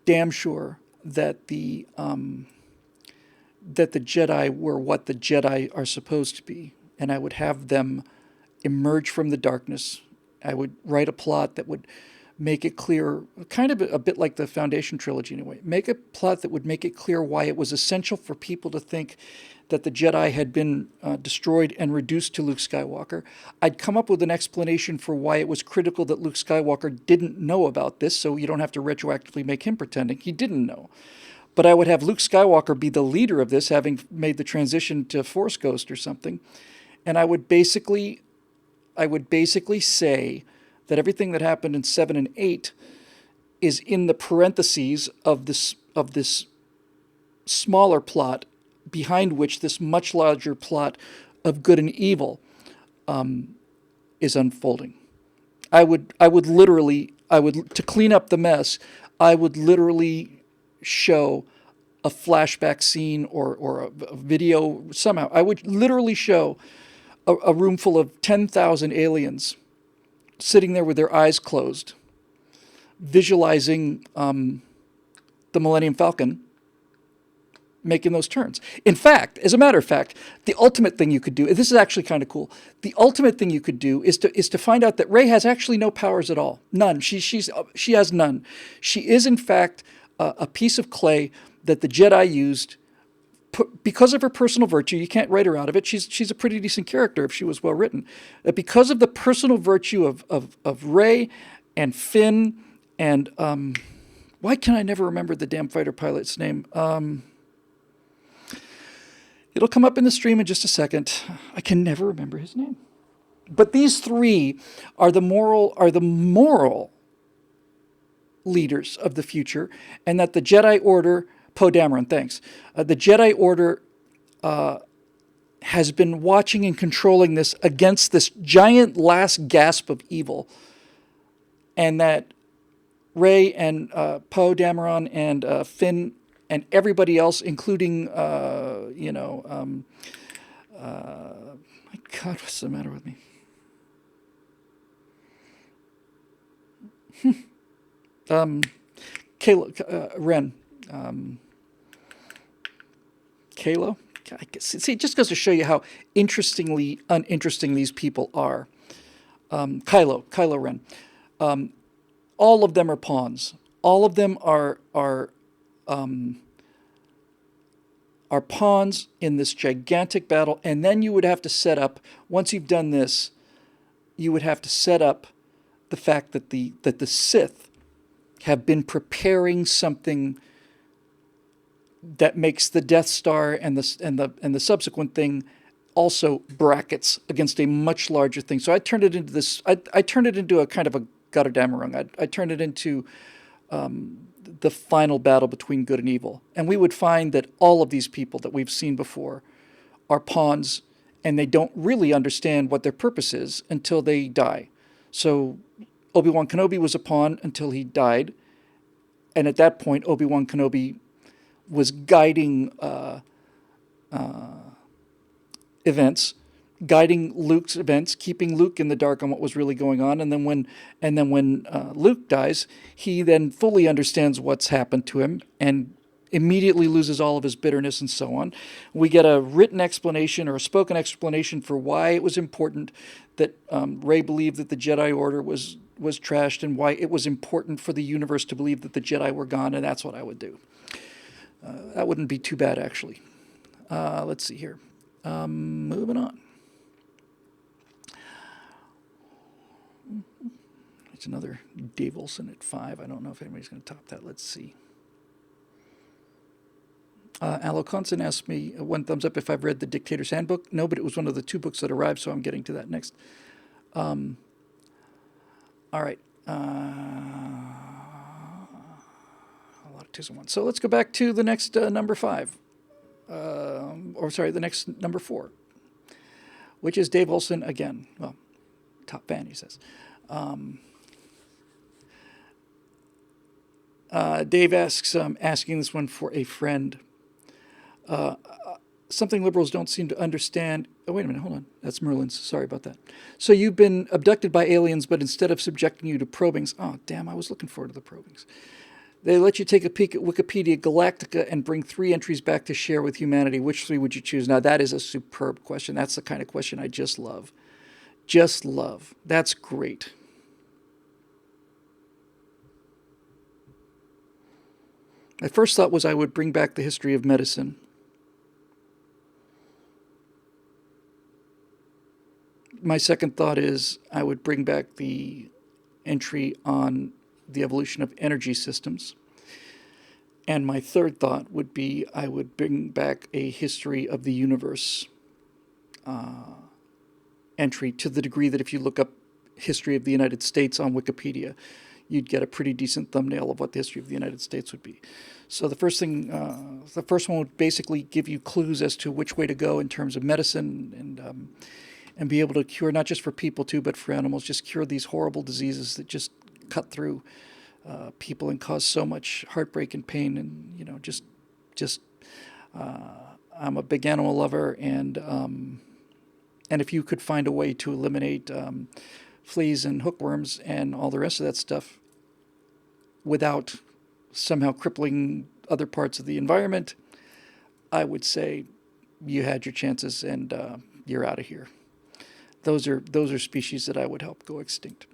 that the Jedi were what the Jedi are supposed to be, and I would have them emerge from the darkness. I would write a plot that would make it clear, kind of a bit like the Foundation trilogy in a way, make a plot that would make it clear why it was essential for people to think that the Jedi had been destroyed and reduced to Luke Skywalker. I'd come up with an explanation for why it was critical that Luke Skywalker didn't know about this, so you don't have to retroactively make him pretending he didn't know. But I would have Luke Skywalker be the leader of this, having made the transition to Force Ghost or something. And I would basically say that everything that happened in 7 and 8 is in the parentheses of this smaller plot, behind which this much larger plot of good and evil is unfolding. I would to clean up the mess, I would literally show a flashback scene or a video somehow. I would literally show a room full of 10,000 aliens sitting there with their eyes closed, visualizing the Millennium Falcon making those turns. In fact, as a matter of fact, the ultimate thing you could do, this is actually kind of cool, the ultimate thing you could do is to find out that Rey has actually no powers at all. None. She has none. She is, in fact, a piece of clay that the Jedi used because of her personal virtue. You can't write her out of it. She's a pretty decent character if she was well written. Because of the personal virtue of Rey and Finn and why can I never remember the damn fighter pilot's name? It'll come up in the stream in just a second. I can never remember his name. But these three are the moral leaders of the future, and that the Jedi Order, Poe Dameron, thanks. The Jedi Order has been watching and controlling this against this giant last gasp of evil, and that Rey and Poe Dameron and Finn and everybody else, including, my God, what's the matter with me? Ren. Kalo? See, it just goes to show you how interestingly uninteresting these people are. Kylo Ren. All of them are pawns. All of them are pawns in this gigantic battle, and then you would have to set up, once you've done this, you would have to set up the fact that the Sith have been preparing something that makes the Death Star and the subsequent thing also brackets against a much larger thing. So I turned it into this. I turned it into a kind of a Gotterdammerung. I turned it into the final battle between good and evil. And we would find that all of these people that we've seen before are pawns, and they don't really understand what their purpose is until they die. So Obi-Wan Kenobi was a pawn until he died. And at that point, Obi-Wan Kenobi was guiding events, guiding Luke's events, keeping Luke in the dark on what was really going on. And then when Luke dies, he then fully understands what's happened to him and immediately loses all of his bitterness and so on. We get a written explanation or a spoken explanation for why it was important that Rey believed that the Jedi Order was trashed, and why it was important for the universe to believe that the Jedi were gone, and that's what I would do. That wouldn't be too bad, actually. Let's see here. Moving on. It's another Dave Olson at 5. I don't know if anybody's going to top that. Let's see. Alo Conson asked me one thumbs up if I've read The Dictator's Handbook. No, but it was one of the 2 books that arrived, so I'm getting to that next. All right. baptism one. So let's go back to the next number 5. The next number 4, which is Dave Olson again. Well, top fan, he says. Dave asks, asking this one for a friend. Something liberals don't seem to understand. Oh, wait a minute, hold on. That's Merlin's. Sorry about that. So you've been abducted by aliens, but instead of subjecting you to probings, oh, damn, I was looking forward to the probings. They let you take a peek at Wikipedia Galactica and bring 3 entries back to share with humanity. Which 3 would you choose? Now, that is a superb question. That's the kind of question I just love. Just love. That's great. My first thought was I would bring back the history of medicine. My second thought is I would bring back the entry on the evolution of energy systems. And my third thought would be I would bring back a history of the universe entry, to the degree that if you look up history of the United States on Wikipedia, you'd get a pretty decent thumbnail of what the history of the United States would be. So the first one would basically give you clues as to which way to go in terms of medicine, and be able to cure, not just for people too, but for animals, just cure these horrible diseases that just cut through people and cause so much heartbreak and pain. And I'm a big animal lover, and if you could find a way to eliminate fleas and hookworms and all the rest of that stuff without somehow crippling other parts of the environment, I would say you had your chances, and you're out of here. Those are species that I would help go extinct.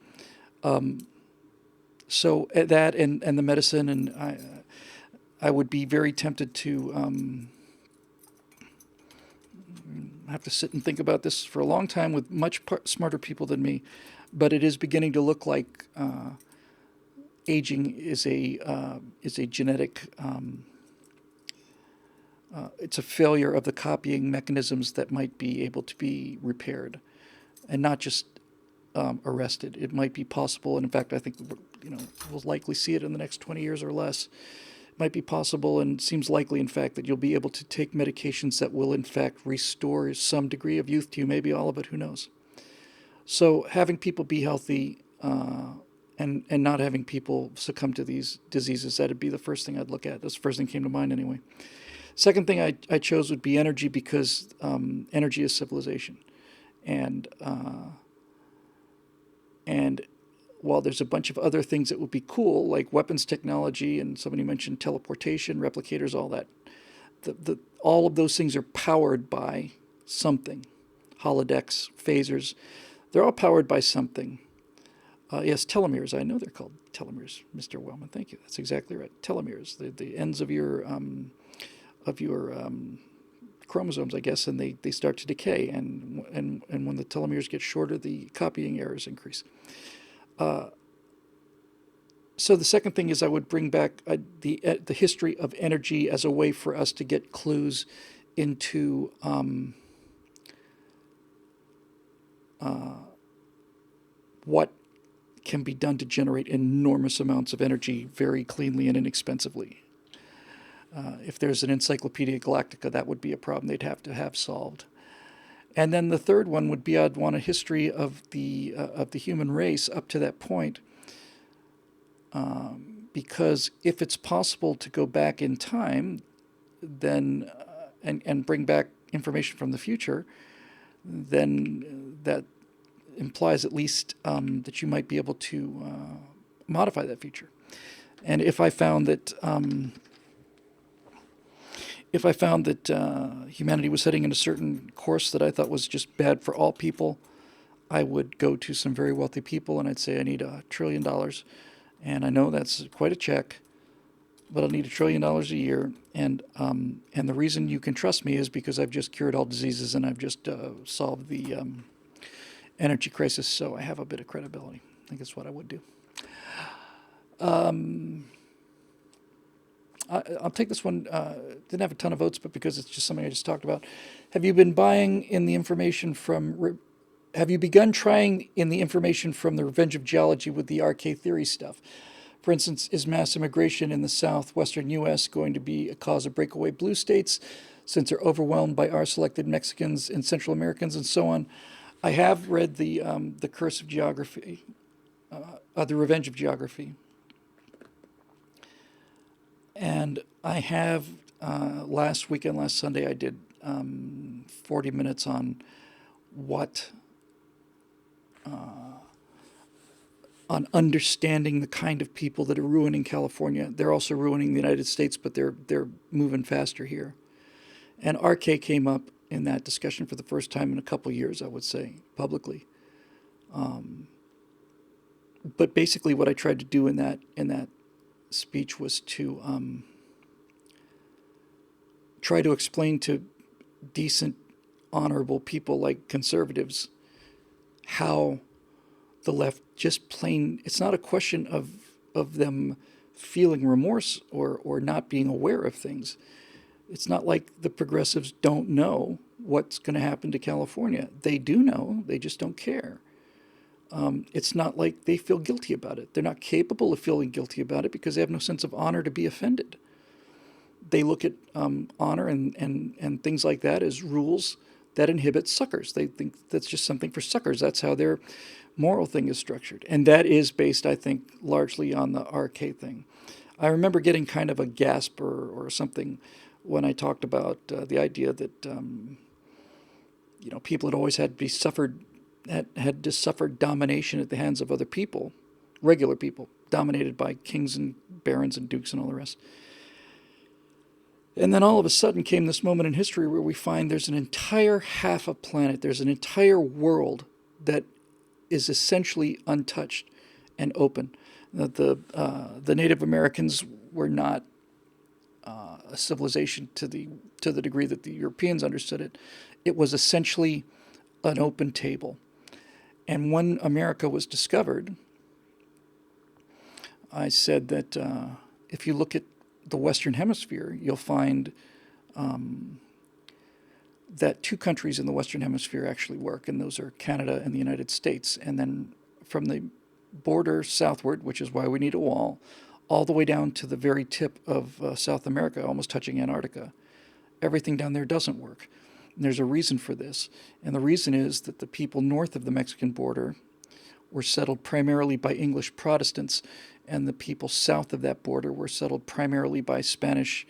So that and the medicine, and I would be very tempted to have to sit and think about this for a long time with much smarter people than me, but it is beginning to look like aging is a genetic. It's a failure of the copying mechanisms that might be able to be repaired, and not just arrested. It might be possible, and in fact, I think we'll likely see it in the next 20 years or less. It might be possible, and seems likely, in fact, that you'll be able to take medications that will, in fact, restore some degree of youth to you, maybe all of it, who knows. So having people be healthy and not having people succumb to these diseases, that'd be the first thing I'd look at. That's the first thing that came to mind anyway. Second thing I chose would be energy, because energy is civilization. And while there's a bunch of other things that would be cool, like weapons technology, and somebody mentioned teleportation, replicators, all that, all of those things are powered by something. Holodecks, phasers, they're all powered by something. Yes, telomeres. I know they're called telomeres, Mr. Wellman. Thank you. That's exactly right. Telomeres, the ends of your chromosomes, I guess, and they start to decay, and when the telomeres get shorter, the copying errors increase. So the second thing is I would bring back the history of energy as a way for us to get clues into what can be done to generate enormous amounts of energy very cleanly and inexpensively. If there's an Encyclopedia Galactica, that would be a problem they'd have to have solved. And then the third one would be I'd want a history of the human race up to that point, because if it's possible to go back in time, then and bring back information from the future, then that implies at least that you might be able to modify that future. And if I found that humanity was heading in a certain course that I thought was just bad for all people, I would go to some very wealthy people and I'd say, I need $1 trillion. And I know that's quite a check, but I'll need $1 trillion a year. And the reason you can trust me is because I've just cured all diseases and I've just solved the energy crisis, so I have a bit of credibility. I think that's what I would do. I'll take this one. Didn't have a ton of votes, but because it's just something I just talked about. Have you been buying in the information from? Have you begun trying in the information from the Revenge of Geology with the RK theory stuff? For instance, is mass immigration in the southwestern U.S. going to be a cause of breakaway blue states since they're overwhelmed by our selected Mexicans and Central Americans and so on? I have read the Curse of Geography, The Revenge of Geography, and I have last Sunday, I did 40 minutes on what on understanding the kind of people that are ruining California. They're also ruining the United States, but they're moving faster here. And RK came up in that discussion for the first time in a couple of years, I would say, publicly. But basically, what I tried to do in that speech was to try to explain to decent, honorable people like conservatives how the left just plain, it's not a question of them feeling remorse or not being aware of things. It's not like the progressives don't know what's going to happen to California. They do know, they just don't care. It's not like they feel guilty about it. They're not capable of feeling guilty about it because they have no sense of honor to be offended. They look at honor and things like that as rules that inhibit suckers. They think that's just something for suckers. That's how their moral thing is structured. And that is based, I think, largely on the RK thing. I remember getting kind of a gasp or something when I talked about the idea that people had always had to be had to suffer domination at the hands of other people, regular people, dominated by kings and barons and dukes and all the rest. And then all of a sudden came this moment in history where we find there's an entire half a planet, there's an entire world that is essentially untouched and open. The Native Americans were not a civilization to the degree that the Europeans understood it. It was essentially an open table. And when America was discovered, I said that if you look at the Western Hemisphere, you'll find that two countries in the Western Hemisphere actually work, and those are Canada and the United States. And then from the border southward, which is why we need a wall, all the way down to the very tip of South America, almost touching Antarctica, everything down there doesn't work. And there's a reason for this. And the reason is that the people north of the Mexican border were settled primarily by English Protestants, and the people south of that border were settled primarily by Spanish,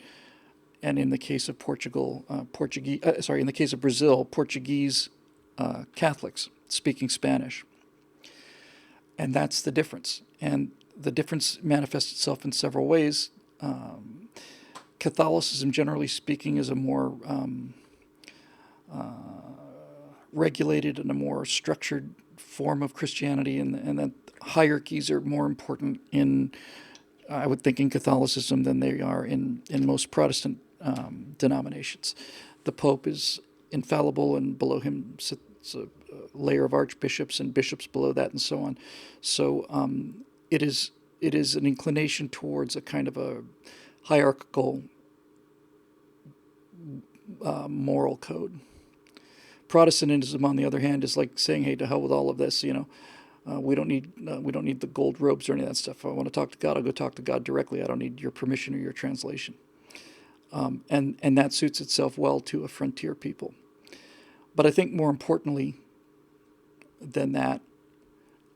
and in the case of in the case of Brazil, Portuguese Catholics speaking Spanish. And that's the difference. And the difference manifests itself in several ways. Catholicism, generally speaking, is a more regulated and a more structured form of Christianity, and that hierarchies are more important I would think, in Catholicism than they are in most Protestant denominations. The Pope is infallible, and below him sits a layer of archbishops and bishops below that, and so on. So it is an inclination towards a kind of a hierarchical moral code. Protestantism, on the other hand, is like saying, "Hey, to hell with all of this." We don't need the gold robes or any of that stuff. If I want to talk to God, I'll go talk to God directly. I don't need your permission or your translation. And that suits itself well to a frontier people. But I think more importantly than that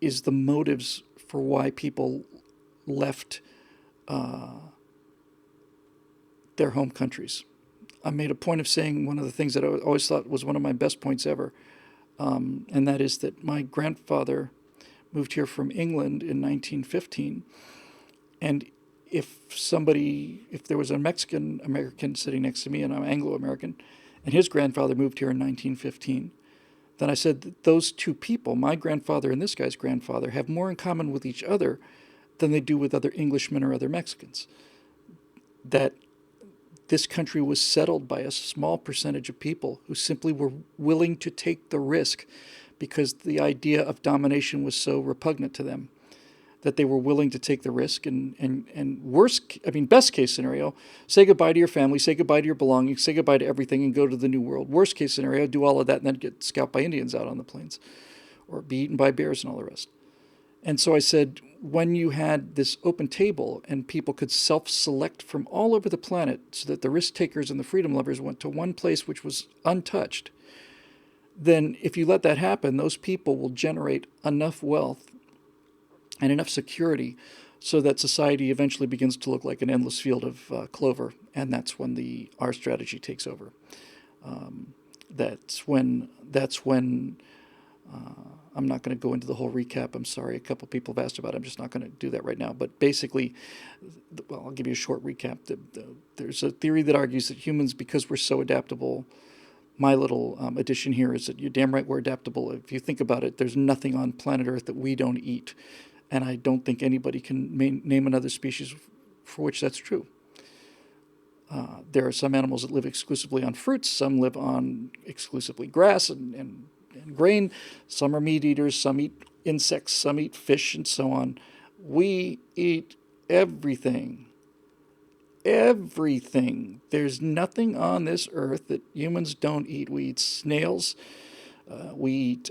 is the motives for why people left their home countries. I made a point of saying one of the things that I always thought was one of my best points ever, and that is that my grandfather moved here from England in 1915, and if there was a Mexican American sitting next to me, and I'm Anglo-American, and his grandfather moved here in 1915, then I said that those two people, my grandfather and this guy's grandfather, have more in common with each other than they do with other Englishmen or other Mexicans. That this country was settled by a small percentage of people who simply were willing to take the risk because the idea of domination was so repugnant to them that they were willing to take the risk and best case scenario, say goodbye to your family, say goodbye to your belongings, say goodbye to everything and go to the New World. Worst case scenario, do all of that and then get scalped by Indians out on the plains or be eaten by bears and all the rest. And so I said, when you had this open table and people could self-select from all over the planet so that the risk takers and the freedom lovers went to one place which was untouched, then if you let that happen, those people will generate enough wealth and enough security so that society eventually begins to look like an endless field of clover, and that's when our strategy takes over. That's when I'm not going to go into the whole recap. I'm sorry, a couple people have asked about it. I'm just not going to do that right now. But basically, well, I'll give you a short recap. There's a theory that argues that humans, because we're so adaptable, my little addition here is that you're damn right we're adaptable. If you think about it, there's nothing on planet Earth that we don't eat. And I don't think anybody can name another species for which that's true. There are some animals that live exclusively on fruits. Some live on exclusively grass and grain. Some are meat eaters. Some eat insects. Some eat fish and so on. We eat everything. Everything. There's nothing on this earth that humans don't eat. We eat snails. We eat,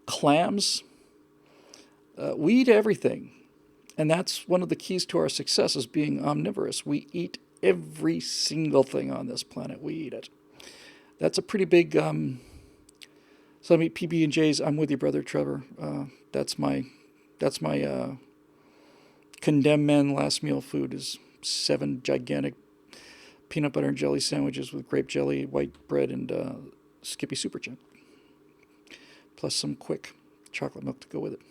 clams. We eat everything. And that's one of the keys to our success, is being omnivorous. We eat every single thing on this planet. We eat it. That's a pretty big... some eat PB&Js. I'm with you, brother Trevor. That's my condemned man last meal food is 7 gigantic peanut butter and jelly sandwiches with grape jelly, white bread, and Skippy Super Chunk. Plus some quick chocolate milk to go with it,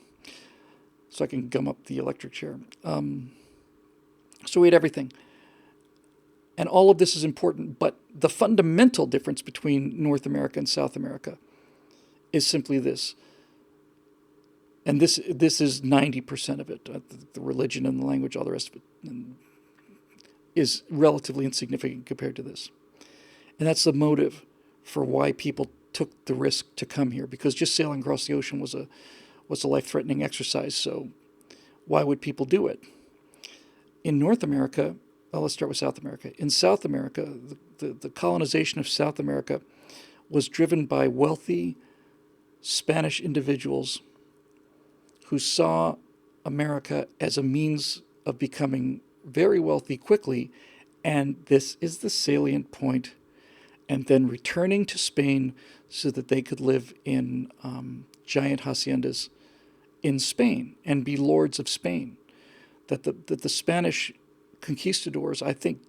so I can gum up the electric chair. So we eat everything. And all of this is important, but the fundamental difference between North America and South America is simply this. And this is 90% of it. The religion and the language, all the rest of it, is relatively insignificant compared to this. And that's the motive for why people took the risk to come here, because just sailing across the ocean was a life-threatening exercise, so why would people do it? In North America, well, let's start with South America. In South America, the colonization of South America was driven by wealthy Spanish individuals who saw America as a means of becoming very wealthy quickly, and this is the salient point, and then returning to Spain so that they could live in giant haciendas in Spain and be lords of Spain. That the Spanish conquistadors, I think,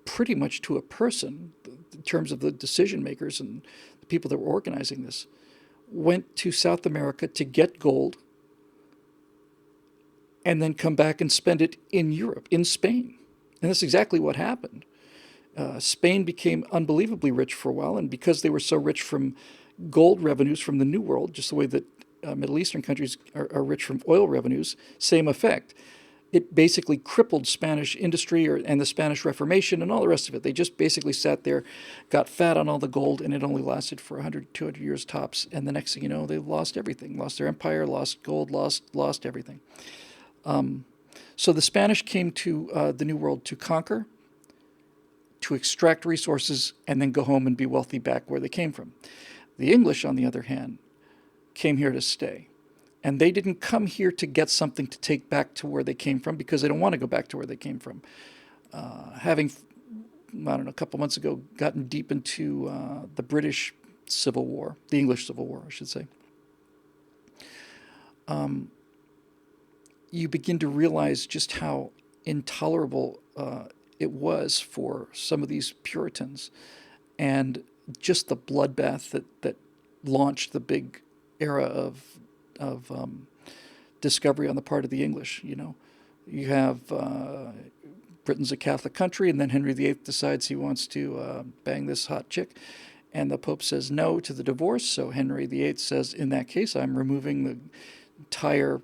pretty much to a person, in terms of the decision makers and the people that were organizing this, went to South America to get gold and then come back and spend it in Europe, in Spain. And that's exactly what happened. Spain became unbelievably rich for a while, and because they were so rich from gold revenues from the New World, just the way that Middle Eastern countries are rich from oil revenues, same effect. It basically crippled Spanish industry and the Spanish Reformation and all the rest of it. They just basically sat there, got fat on all the gold, and it only lasted for 100, 200 years tops. And the next thing you know, they lost everything. Lost their empire, lost gold, lost everything. So the Spanish came to the New World to conquer, to extract resources, and then go home and be wealthy back where they came from. The English, on the other hand, came here to stay. And they didn't come here to get something to take back to where they came from, because they don't want to go back to where they came from. Having, I don't know, a couple months ago, gotten deep into the British Civil War, the English Civil War, I should say, you begin to realize just how intolerable it was for some of these Puritans, and just the bloodbath that launched the big era of discovery on the part of the English. You have Britain's a Catholic country, and then Henry VIII decides he wants to bang this hot chick, and the Pope says no to the divorce. So Henry VIII says, in that case, I'm removing the entire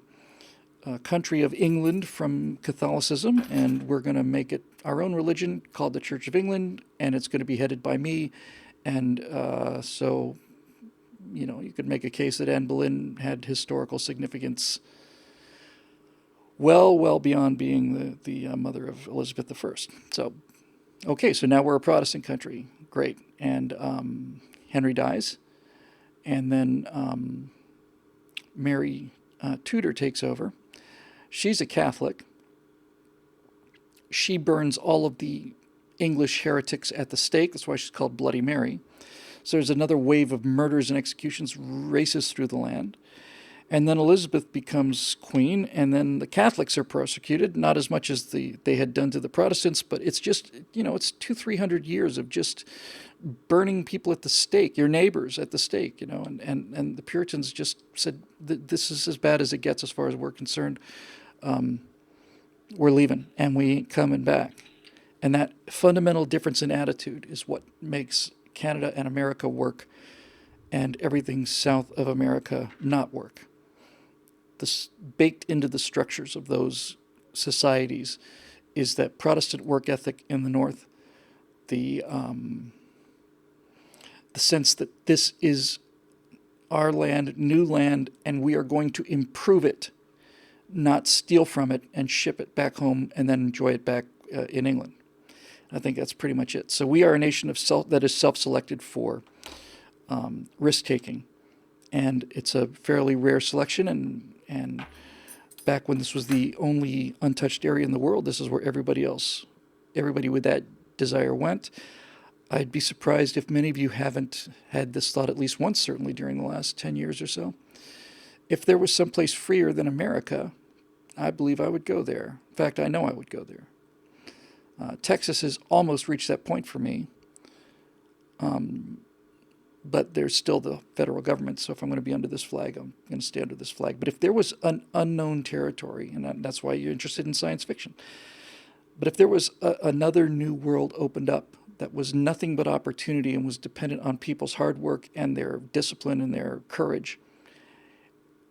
country of England from Catholicism, and we're going to make it our own religion called the Church of England, and it's going to be headed by me. And so, you could make a case that Anne Boleyn had historical significance well beyond being the mother of Elizabeth I. So, okay, so now we're a Protestant country. Great. And Henry dies, and then Mary Tudor takes over. She's a Catholic. She burns all of the English heretics at the stake. That's why she's called Bloody Mary. So there's another wave of murders and executions races through the land. And then Elizabeth becomes queen, and then the Catholics are persecuted, not as much as they had done to the Protestants, but it's just, it's 200-300 years of just burning people at the stake, your neighbors at the stake, and the Puritans just said, this is as bad as it gets as far as we're concerned. We're leaving, and we ain't coming back. And that fundamental difference in attitude is what makes Canada and America work, and everything south of America not work. This, baked into the structures of those societies, is that Protestant work ethic in the North, the sense that this is our land, new land, and we are going to improve it, not steal from it and ship it back home and then enjoy it back in England. I think that's pretty much it. So we are a nation that is self-selected for risk-taking, and it's a fairly rare selection. And back when this was the only untouched area in the world, this is where everybody with that desire went. I'd be surprised if many of you haven't had this thought at least once, certainly during the last 10 years or so. If there was someplace freer than America, I believe I would go there. In fact, I know I would go there. Texas has almost reached that point for me. But there's still the federal government, so if I'm going to be under this flag, I'm going to stay under this flag. But if there was an unknown territory, and that's why you're interested in science fiction, but if there was another new world opened up that was nothing but opportunity and was dependent on people's hard work and their discipline and their courage,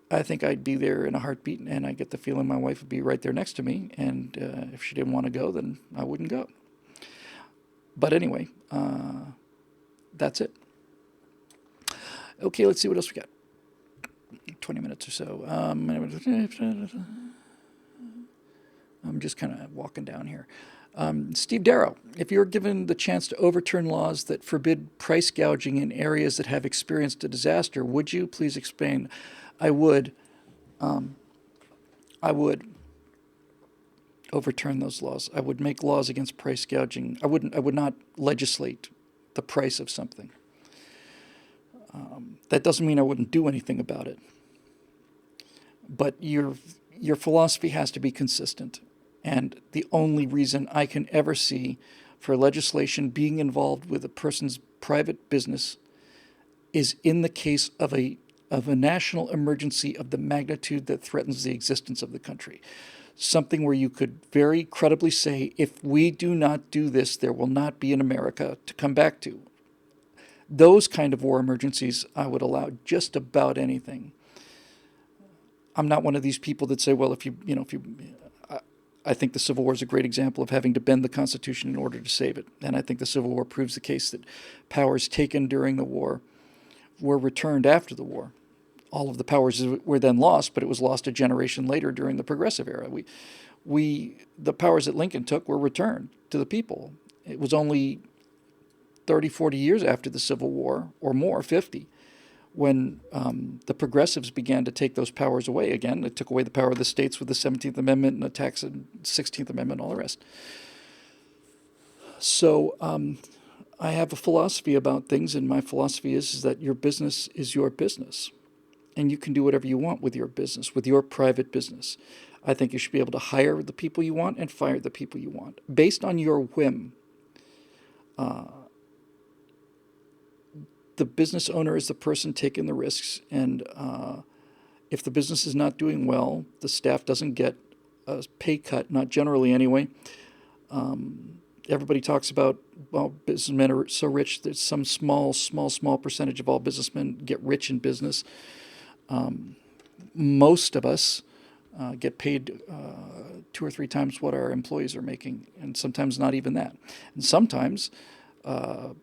I think I'd be there in a heartbeat, and I get the feeling my wife would be right there next to me, and if she didn't want to go, then I wouldn't go. But anyway, that's it. Okay, let's see what else we got. 20 minutes or so. I'm just kind of walking down here. Steve Darrow, if you're given the chance to overturn laws that forbid price gouging in areas that have experienced a disaster, would you? Please explain. I would. I would overturn those laws. I would make laws against price gouging. I would not legislate the price of something. That doesn't mean I wouldn't do anything about it. But your philosophy has to be consistent. And the only reason I can ever see for legislation being involved with a person's private business is in the case of a national emergency of the magnitude that threatens the existence of the country. Something where you could very credibly say, if we do not do this, there will not be an America to come back to. Those kind of war emergencies, I would allow just about anything. I'm not one of these people that say, well, I think the Civil War is a great example of having to bend the Constitution in order to save it. And I think the Civil War proves the case that powers taken during the war were returned after the war. All of the powers were then lost, but it was lost a generation later during the Progressive era. The powers that Lincoln took were returned to the people. It was only 30, 40 years after the Civil War, or more, 50, when the progressives began to take those powers away again. It took away the power of the states with the 17th Amendment and attacks and 16th Amendment and all the rest. So I have a philosophy about things, and my philosophy is that your business is your business. And you can do whatever you want with your business, with your private business. I think you should be able to hire the people you want and fire the people you want, based on your whim. The business owner is the person taking the risks, and if the business is not doing well, the staff doesn't get a pay cut, not generally anyway. Everybody talks about, well, businessmen are so rich that some small percentage of all businessmen get rich in business. Most of us get paid 2 or 3 times what our employees are making, and sometimes not even that. And sometimes, and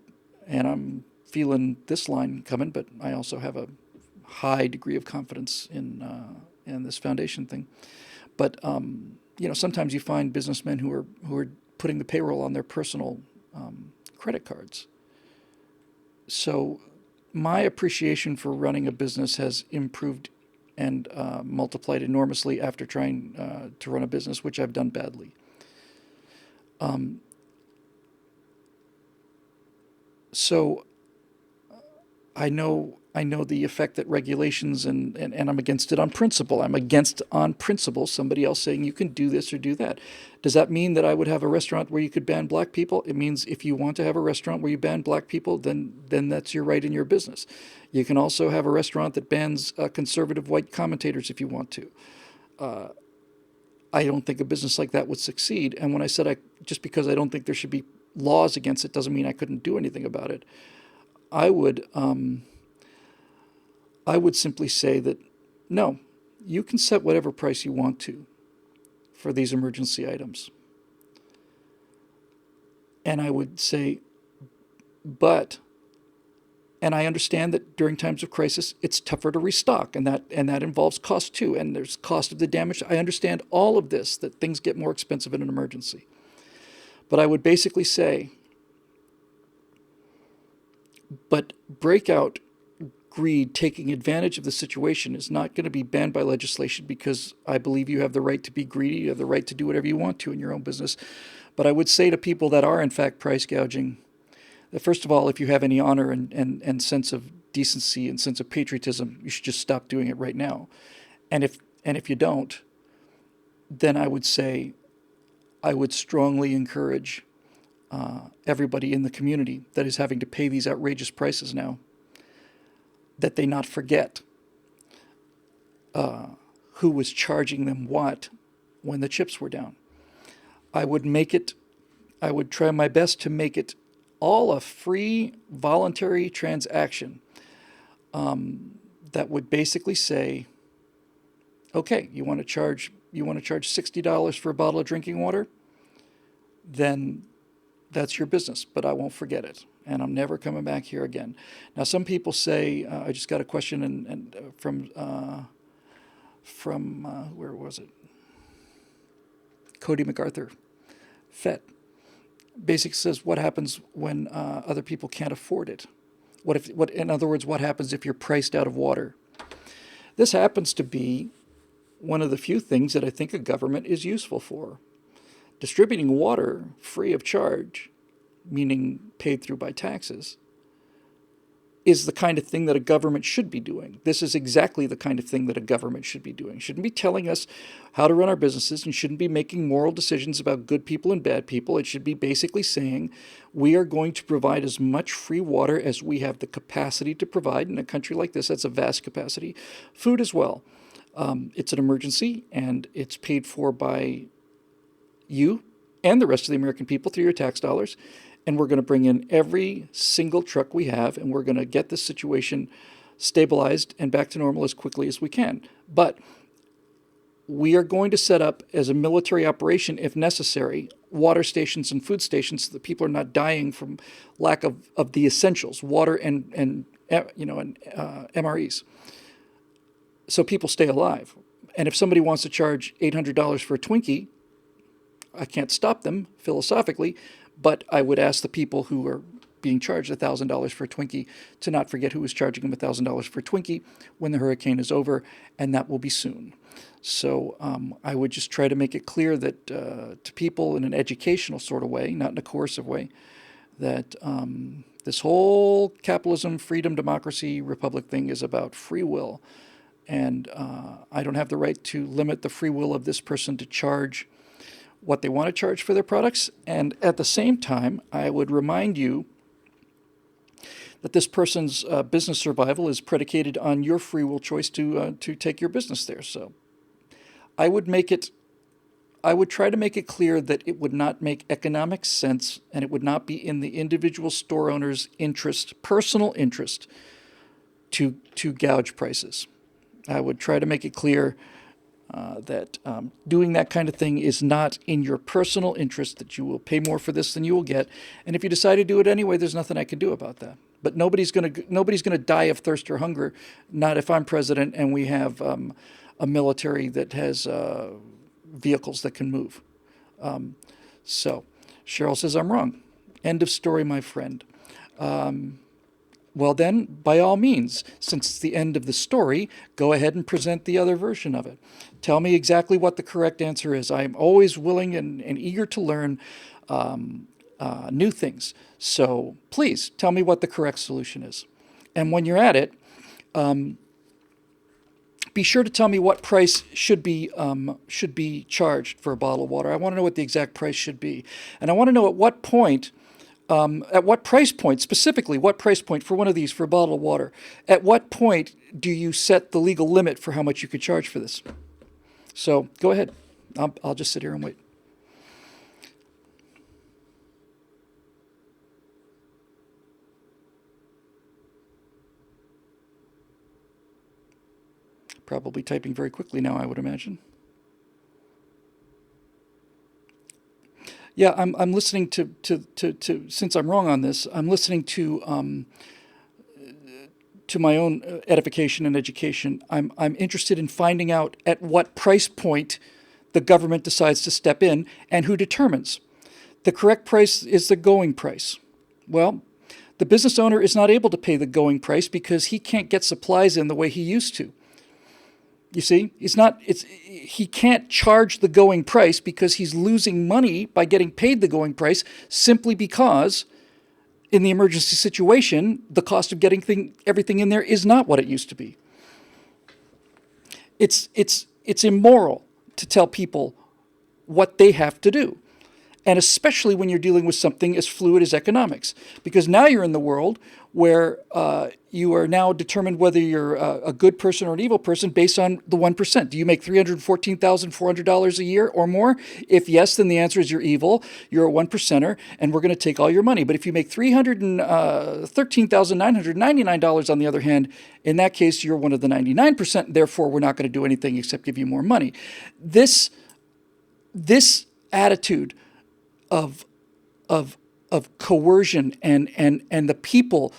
I'm feeling this line coming, but I also have a high degree of confidence in this foundation thing. But sometimes you find businessmen who are putting the payroll on their personal credit cards. So my appreciation for running a business has improved and multiplied enormously after trying to run a business, which I've done badly. So I know the effect that regulations and I'm against it on principle. I'm against on principle somebody else saying you can do this or do that. Does that mean that I would have a restaurant where you could ban black people? It means if you want to have a restaurant where you ban black people, then that's your right in your business. You can also have a restaurant that bans conservative white commentators if you want to. I don't think a business like that would succeed. And when I said just because I don't think there should be laws against it doesn't mean I couldn't do anything about it. I would I would simply say that no, you can set whatever price you want to for these emergency items. And I would say, but, and I understand that during times of crisis, it's tougher to restock, and that involves cost too, and there's cost of the damage. I understand all of this, that things get more expensive in an emergency. But I would basically say, but breakout greed taking advantage of the situation is not going to be banned by legislation, because I believe you have the right to be greedy, you have the right to do whatever you want to in your own business. But I would say to people that are in fact price gouging that, first of all, if you have any honor and sense of decency and sense of patriotism, you should just stop doing it right now. And if you don't, then I would say I would strongly encourage everybody in the community that is having to pay these outrageous prices now, that they not forget who was charging them what when the chips were down. I would try my best to make it all a free, voluntary transaction that would basically say, okay, you want to charge $60 for a bottle of drinking water, then that's your business, but I won't forget it, and I'm never coming back here again. Now, some people say, I just got a question from where was it? Cody MacArthur, FET, basically says, what happens when other people can't afford it? In other words, what happens if you're priced out of water? This happens to be one of the few things that I think a government is useful for. Distributing water free of charge, meaning paid through by taxes, is the kind of thing that a government should be doing. This is exactly the kind of thing that a government should be doing. Shouldn't be telling us how to run our businesses, and shouldn't be making moral decisions about good people and bad people. It should be basically saying we are going to provide as much free water as we have the capacity to provide. In a country like this, that's a vast capacity. Food as well. It's an emergency, and it's paid for by you and the rest of the American people through your tax dollars. And we're going to bring in every single truck we have, and we're going to get this situation stabilized and back to normal as quickly as we can. But we are going to set up, as a military operation, if necessary, water stations and food stations so that people are not dying from lack of the essentials, water and MREs, so people stay alive. And if somebody wants to charge $800 for a Twinkie, I can't stop them philosophically, but I would ask the people who are being charged $1,000 for a Twinkie to not forget who was charging them $1,000 for a Twinkie when the hurricane is over, and that will be soon. So I would just try to make it clear that to people in an educational sort of way, not in a coercive way, that this whole capitalism, freedom, democracy, republic thing is about free will. And I don't have the right to limit the free will of this person to charge what they want to charge for their products. And at the same time, I would remind you that this person's business survival is predicated on your free will choice to take your business there. So I would try to make it clear that it would not make economic sense, and it would not be in the individual store owner's interest, personal interest, to gouge prices. I would try to make it clear that doing that kind of thing is not in your personal interest, that you will pay more for this than you will get. And if you decide to do it anyway, there's nothing I can do about that. But nobody's going to die of thirst or hunger, not if I'm president and we have a military that has vehicles that can move. So Cheryl says I'm wrong. End of story, my friend. Well, then, by all means, since it's the end of the story, go ahead and present the other version of it. Tell me exactly what the correct answer is. I'm always willing and eager to learn new things. So please tell me what the correct solution is. And when you're at it, be sure to tell me what price should be charged for a bottle of water. I want to know what the exact price should be, and I want to know at what price point, specifically, what price point for one of these for a bottle of water? At what point do you set the legal limit for how much you could charge for this? So go ahead. I'll just sit here and wait. Probably typing very quickly now, I would imagine. Yeah, I'm listening to since I'm wrong on this, I'm listening to my own edification and education. I'm interested in finding out at what price point the government decides to step in and who determines. The correct price is the going price. Well, the business owner is not able to pay the going price because he can't get supplies in the way he used to. You see, he can't charge the going price because he's losing money by getting paid the going price simply because in the emergency situation, the cost of getting everything in there is not what it used to be. It's immoral to tell people what they have to do. And especially when you're dealing with something as fluid as economics, because now you're in the world where you are now determined whether you're a good person or an evil person based on the 1%. Do you make $314,400 a year or more? If yes, then the answer is you're evil. You're a 1%er, and we're going to take all your money. But if you make $313,999, on the other hand, in that case, you're one of the 99%. Therefore, we're not going to do anything except give you more money. This attitude of coercion and the people.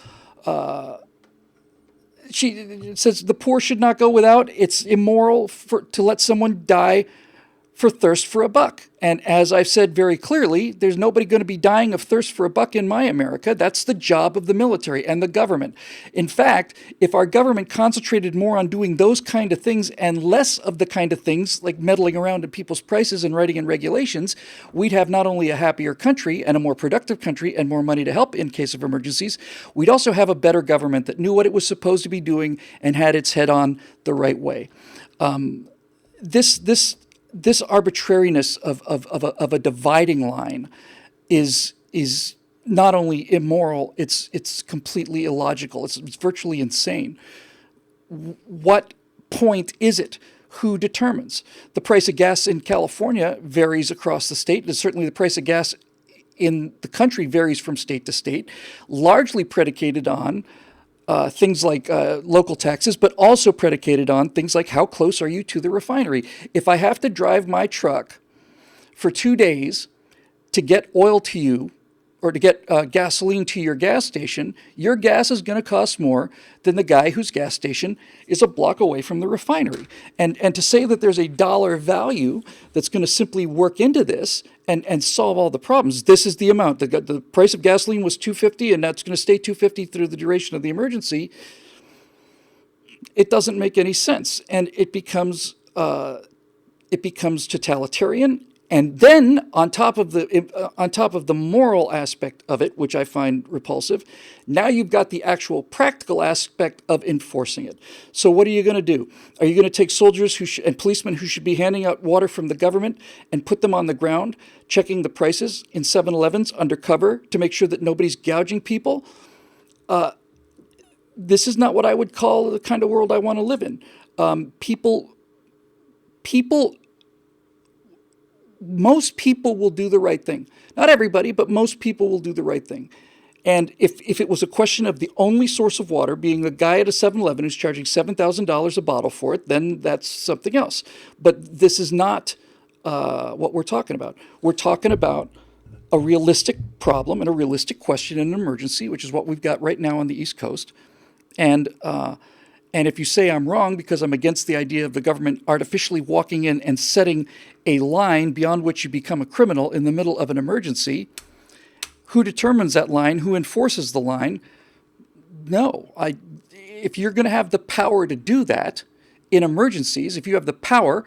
She says the poor should not go without. It's immoral to let someone die for thirst for a buck. And as I've said very clearly, there's nobody going to be dying of thirst for a buck in my America. That's the job of the military and the government. In fact, if our government concentrated more on doing those kind of things and less of the kind of things like meddling around in people's prices and writing in regulations, we'd have not only a happier country and a more productive country and more money to help in case of emergencies, we'd also have a better government that knew what it was supposed to be doing and had its head on the right way. This arbitrariness of a dividing line is not only immoral, it's completely illogical. It's virtually insane. What point is it? Who determines? The price of gas in California varies across the state, and certainly the price of gas in the country varies from state to state, largely predicated on things like local taxes, but also predicated on things like how close are you to the refinery. If I have to drive my truck for 2 days to get oil to you or to get gasoline to your gas station, your gas is going to cost more than the guy whose gas station is a block away from the refinery. And to say that there's a dollar value that's going to simply work into this and solve all the problems, this is the amount. The price of gasoline was $2.50, and that's going to stay $2.50 through the duration of the emergency. It doesn't make any sense, and it becomes totalitarian. And then on top of the moral aspect of it, which I find repulsive, now you've got the actual practical aspect of enforcing it. So what are you going to do? Are you going to take soldiers and policemen who should be handing out water from the government and put them on the ground, checking the prices in 7-Elevens undercover to make sure that nobody's gouging people? This is not what I would call the kind of world I want to live in. Most people will do the right thing. Not everybody, but most people will do the right thing. And if it was a question of the only source of water being a guy at a 7-Eleven who's charging $7,000 a bottle for it, then that's something else. But this is not what we're talking about. We're talking about a realistic problem and a realistic question in an emergency, which is what we've got right now on the East Coast. And if you say I'm wrong because I'm against the idea of the government artificially walking in and setting a line beyond which you become a criminal in the middle of an emergency, who determines that line? Who enforces the line? no. If you're going to have the power to do that in emergencies, if you have the power,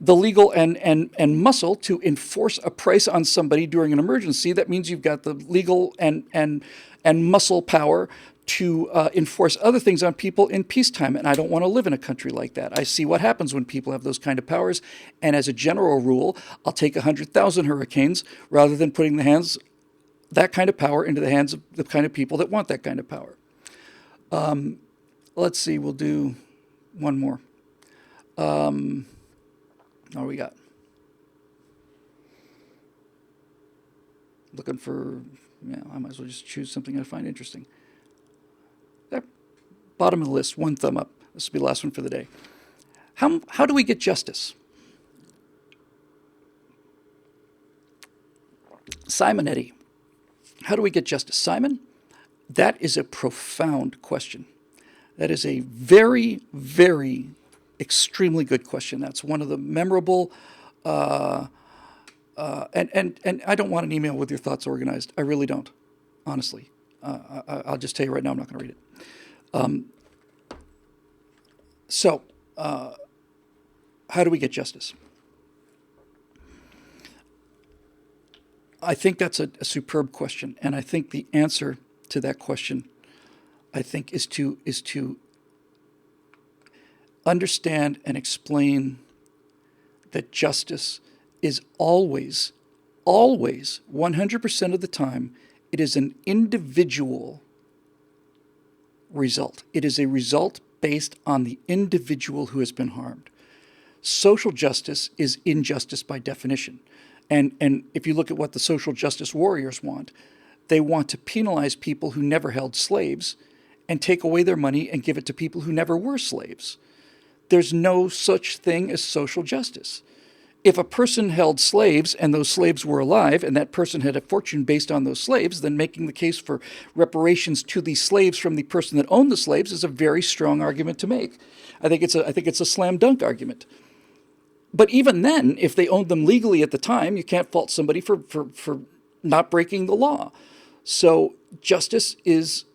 the legal and muscle to enforce a price on somebody during an emergency, that means you've got the legal and muscle power to enforce other things on people in peacetime. And I don't want to live in a country like that. I see what happens when people have those kind of powers. And as a general rule, I'll take 100,000 hurricanes rather than putting that kind of power into the hands of the kind of people that want that kind of power. Let's see, we'll do one more. What do we got? Looking for, I might as well just choose something I find interesting. There, bottom of the list, one thumb up. This will be the last one for the day. How do we get justice? Simonetti. How do we get justice? Simon, that is a profound question. That is a very, very extremely good question. That's one of the memorable, and I don't want an email with your thoughts organized. I really don't, honestly. I'll just tell you right now, I'm not going to read it. So, how do we get justice? I think that's a superb question, and I think the answer to that question, I think, is to understand and explain that justice is always, 100% of the time, it is an individual result. It is a result based on the individual who has been harmed. Social justice is injustice by definition. And if you look at what the social justice warriors want, they want to penalize people who never held slaves and take away their money and give it to people who never were slaves. There's no such thing as social justice. If a person held slaves and those slaves were alive and that person had a fortune based on those slaves, then making the case for reparations to the slaves from the person that owned the slaves is a very strong argument to make. I think it's a slam dunk argument. But even then, if they owned them legally at the time, you can't fault somebody for not breaking the law. So justice is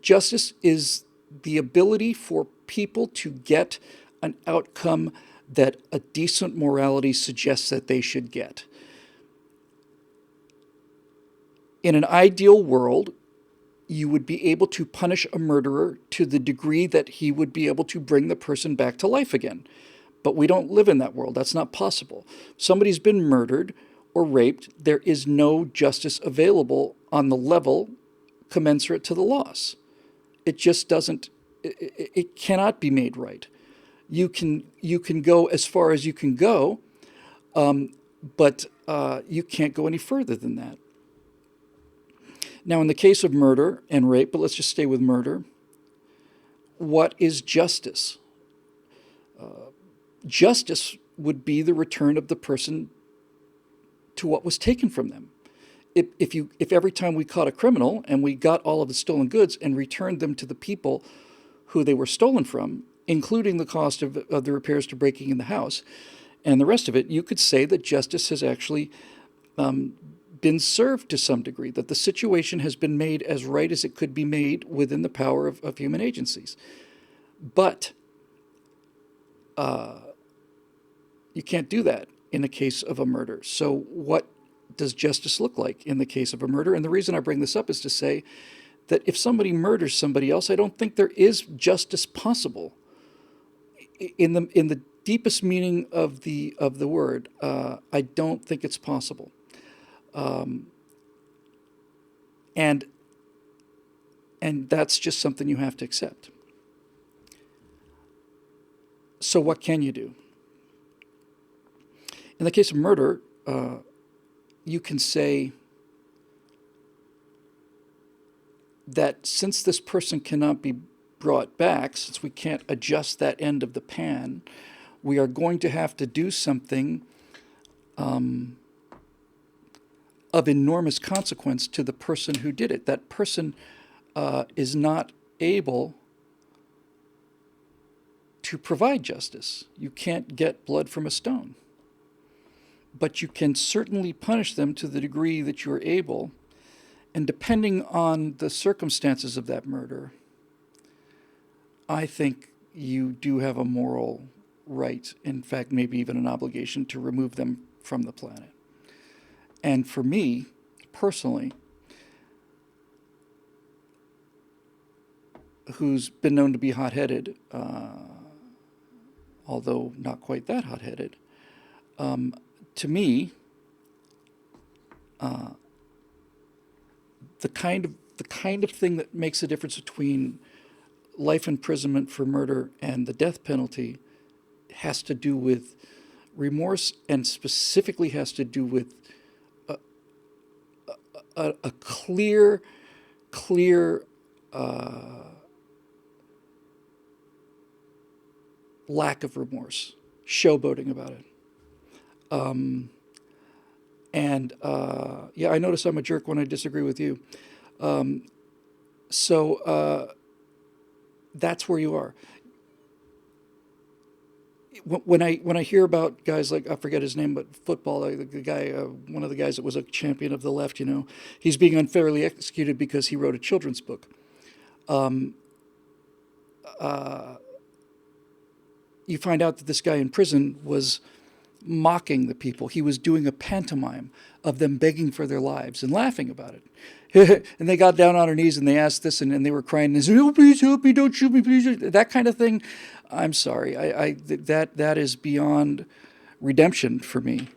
the ability for people to get an outcome that a decent morality suggests that they should get. In an ideal world, you would be able to punish a murderer to the degree that he would be able to bring the person back to life again. But we don't live in that world. That's not possible. Somebody's been murdered or raped. There is no justice available on the level commensurate to the loss. It just doesn't, it cannot be made right. You can go as far as you can go, but you can't go any further than that. Now, in the case of murder and rape, but let's just stay with murder, what is justice? Justice would be the return of the person to what was taken from them. If every time we caught a criminal and we got all of the stolen goods and returned them to the people who they were stolen from, including the cost of the repairs to breaking in the house and the rest of it, you could say that justice has actually been served to some degree, that the situation has been made as right as it could be made within the power of human agencies. But you can't do that in the case of a murder. So what does justice look like in the case of a murder? And the reason I bring this up is to say that if somebody murders somebody else, I don't think there is justice possible. In the deepest meaning of the word, I don't think it's possible. And that's just something you have to accept. So what can you do? In the case of murder, you can say that since this person cannot be brought back, since we can't adjust that end of the pan, we are going to have to do something of enormous consequence to the person who did it. That person is not able to provide justice. You can't get blood from a stone. But you can certainly punish them to the degree that you're able. And depending on the circumstances of that murder, I think you do have a moral right, in fact, maybe even an obligation to remove them from the planet. And for me, personally, who's been known to be hot-headed, although not quite that hot-headed, to me, the kind of thing that makes a difference between life imprisonment for murder and the death penalty has to do with remorse, and specifically has to do with a clear lack of remorse, showboating about it. Yeah, I notice I'm a jerk when I disagree with you. So that's where you are. When I hear about guys like, I forget his name, but football, the guy, one of the guys that was a champion of the left, he's being unfairly executed because he wrote a children's book. You find out that this guy in prison was mocking the people. He was doing a pantomime of them begging for their lives and laughing about it. And they got down on their knees and they asked this, and they were crying and said, "Oh, please help me, don't shoot me, please." That kind of thing. I'm sorry. That is beyond redemption for me.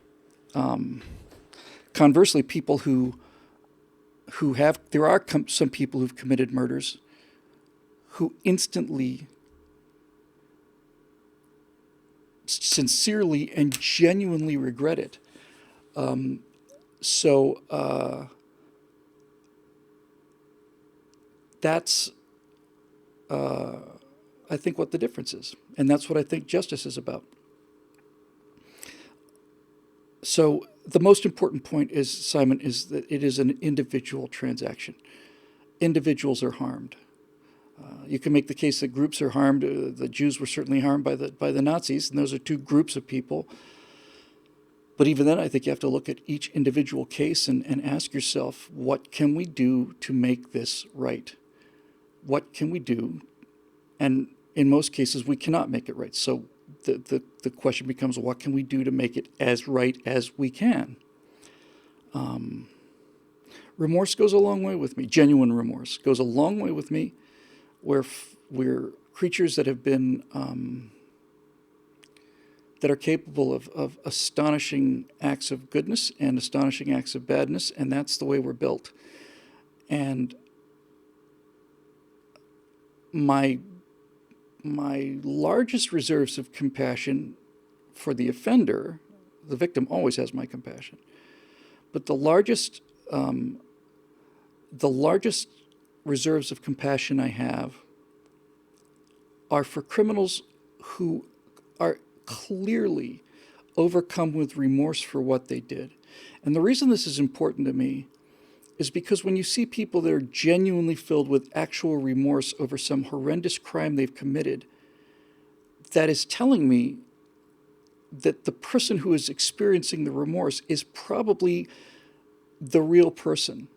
Conversely, people who have, there are some people who've committed murders who instantly, sincerely and genuinely regret it. That's, I think, what the difference is. And that's what I think justice is about. So the most important point is, Simon, is that it is an individual transaction. Individuals are harmed. You can make the case that groups are harmed. The Jews were certainly harmed by the Nazis, and those are two groups of people. But even then, I think you have to look at each individual case and ask yourself, what can we do to make this right? What can we do? And in most cases, we cannot make it right. So the question becomes, what can we do to make it as right as we can? Remorse goes a long way with me. Genuine remorse goes a long way with me. We're creatures that have been, that are capable of astonishing acts of goodness and astonishing acts of badness, and that's the way we're built. And my largest reserves of compassion for the offender, the victim always has my compassion, but the largest reserves of compassion I have are for criminals who are clearly overcome with remorse for what they did. And the reason this is important to me is because when you see people that are genuinely filled with actual remorse over some horrendous crime they've committed, that is telling me that the person who is experiencing the remorse is probably the real person.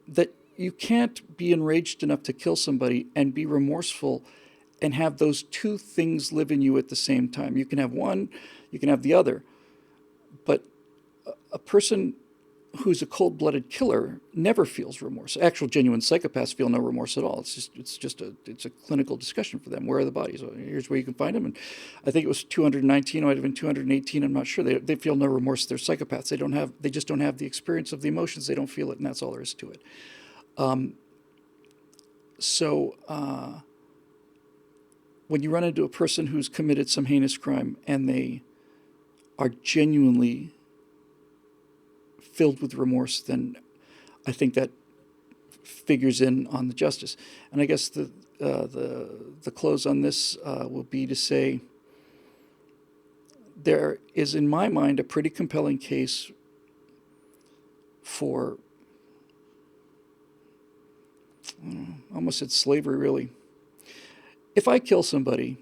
That you can't be enraged enough to kill somebody and be remorseful and have those two things live in you at the same time. You can have one, you can have the other. But a person who's a cold-blooded killer never feels remorse. Actual genuine psychopaths feel no remorse at all. It's a clinical discussion for them. Where are the bodies? Well, here's where you can find them. And I think it was 219, it might have been 218, I'm not sure. They feel no remorse. They're psychopaths. They just don't have the experience of the emotions. They don't feel it, and that's all there is to it. When you run into a person who's committed some heinous crime and they are genuinely filled with remorse, then I think that figures in on the justice. And I guess the close on this will be to say there is, in my mind, a pretty compelling case for, I almost said slavery, really. If I kill somebody,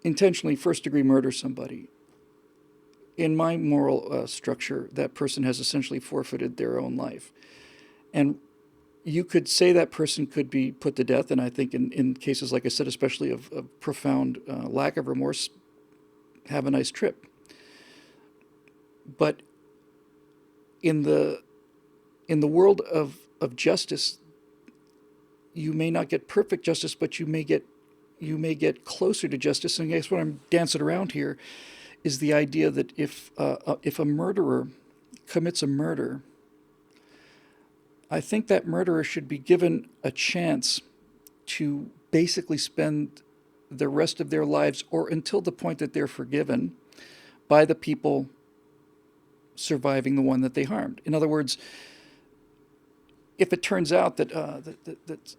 intentionally first-degree murder somebody, in my moral structure, that person has essentially forfeited their own life. And you could say that person could be put to death, and I think in cases, like I said, especially of profound lack of remorse, have a nice trip. But in the world of justice, you may not get perfect justice, but you may get closer to justice. And I guess what I'm dancing around here is the idea that if a murderer commits a murder, I think that murderer should be given a chance to basically spend the rest of their lives, or until the point that they're forgiven by the people surviving the one that they harmed. In other words, if it turns out that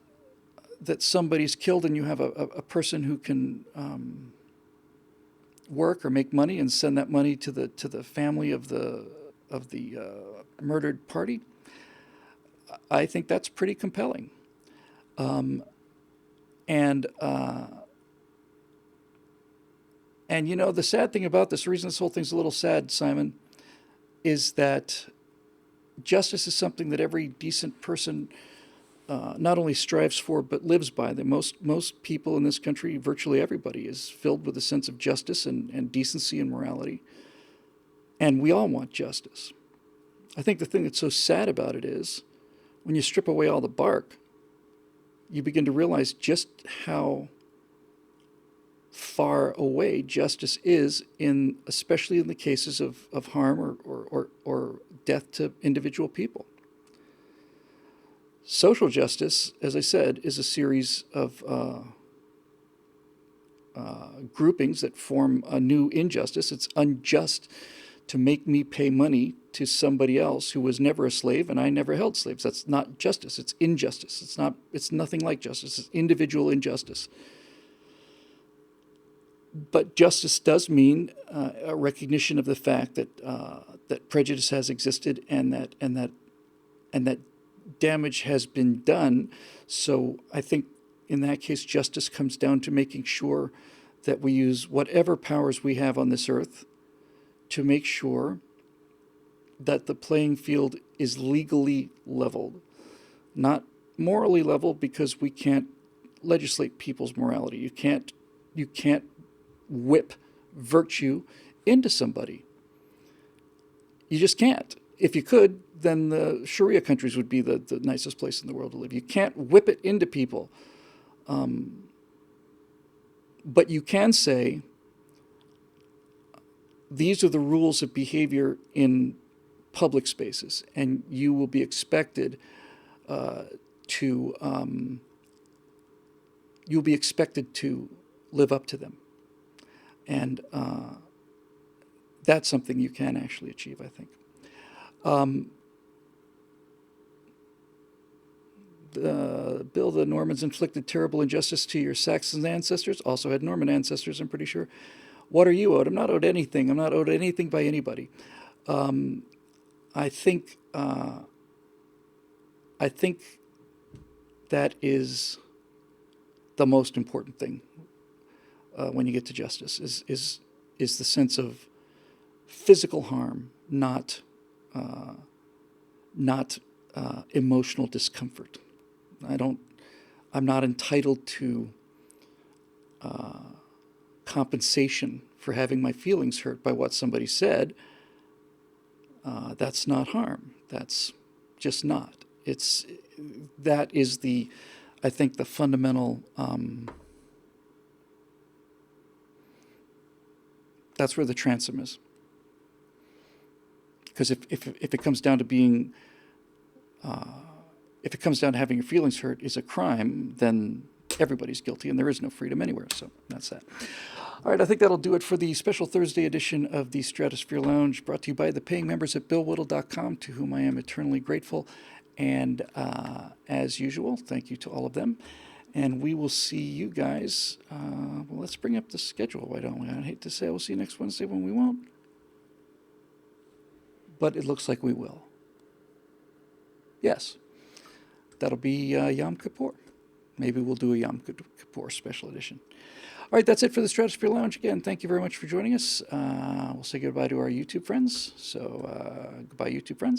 somebody's killed, and you have a person who can work or make money and send that money to the family of the murdered party, I think that's pretty compelling. And you know, the sad thing about this, the reason this whole thing's a little sad, Simon, is that justice is something that every decent person not only strives for but lives by. That most people in this country, virtually everybody, is filled with a sense of justice and decency and morality. And we all want justice. I think the thing that's so sad about it is when you strip away all the bark, you begin to realize just how far away justice is, especially in the cases of harm or death to individual people. Social justice, as I said, is a series of groupings that form a new injustice. It's unjust to make me pay money to somebody else who was never a slave and I never held slaves. That's not justice. It's injustice. It's nothing like justice. It's individual injustice. But justice does mean a recognition of the fact that prejudice has existed, and that damage has been done. So I think in that case, justice comes down to making sure that we use whatever powers we have on this earth to make sure that the playing field is legally leveled, not morally leveled, because we can't legislate people's morality. You can't whip virtue into somebody. You just can't. If you could, then the Sharia countries would be the nicest place in the world to live. You can't whip it into people. But you can say, these are the rules of behavior in public spaces, and you will be expected you'll be expected to live up to them. And that's something you can actually achieve, I think. Bill, the Normans inflicted terrible injustice to your Saxon ancestors, also had Norman ancestors, I'm pretty sure. What are you owed? I'm not owed anything. I'm not owed anything by anybody. I think that is the most important thing when you get to justice is the sense of physical harm, not emotional discomfort. I'm not entitled to compensation for having my feelings hurt by what somebody said. That's not harm. That's just not. That is I think the fundamental. That's where the transom is. Because if it comes down to being, if it comes down to having your feelings hurt is a crime, then everybody's guilty, and there is no freedom anywhere. So that's that. All right, I think that'll do it for the special Thursday edition of the Stratosphere Lounge, brought to you by the paying members at BillWhittle.com, to whom I am eternally grateful. And as usual, thank you to all of them. And we will see you guys. Well, let's bring up the schedule, why don't we? I hate to say we'll see you next Wednesday when we won't. But it looks like we will. Yes. That'll be Yom Kippur. Maybe we'll do a Yom Kippur special edition. All right, that's it for the Stratosphere Lounge. Again, thank you very much for joining us. We'll say goodbye to our YouTube friends. So, goodbye, YouTube friends.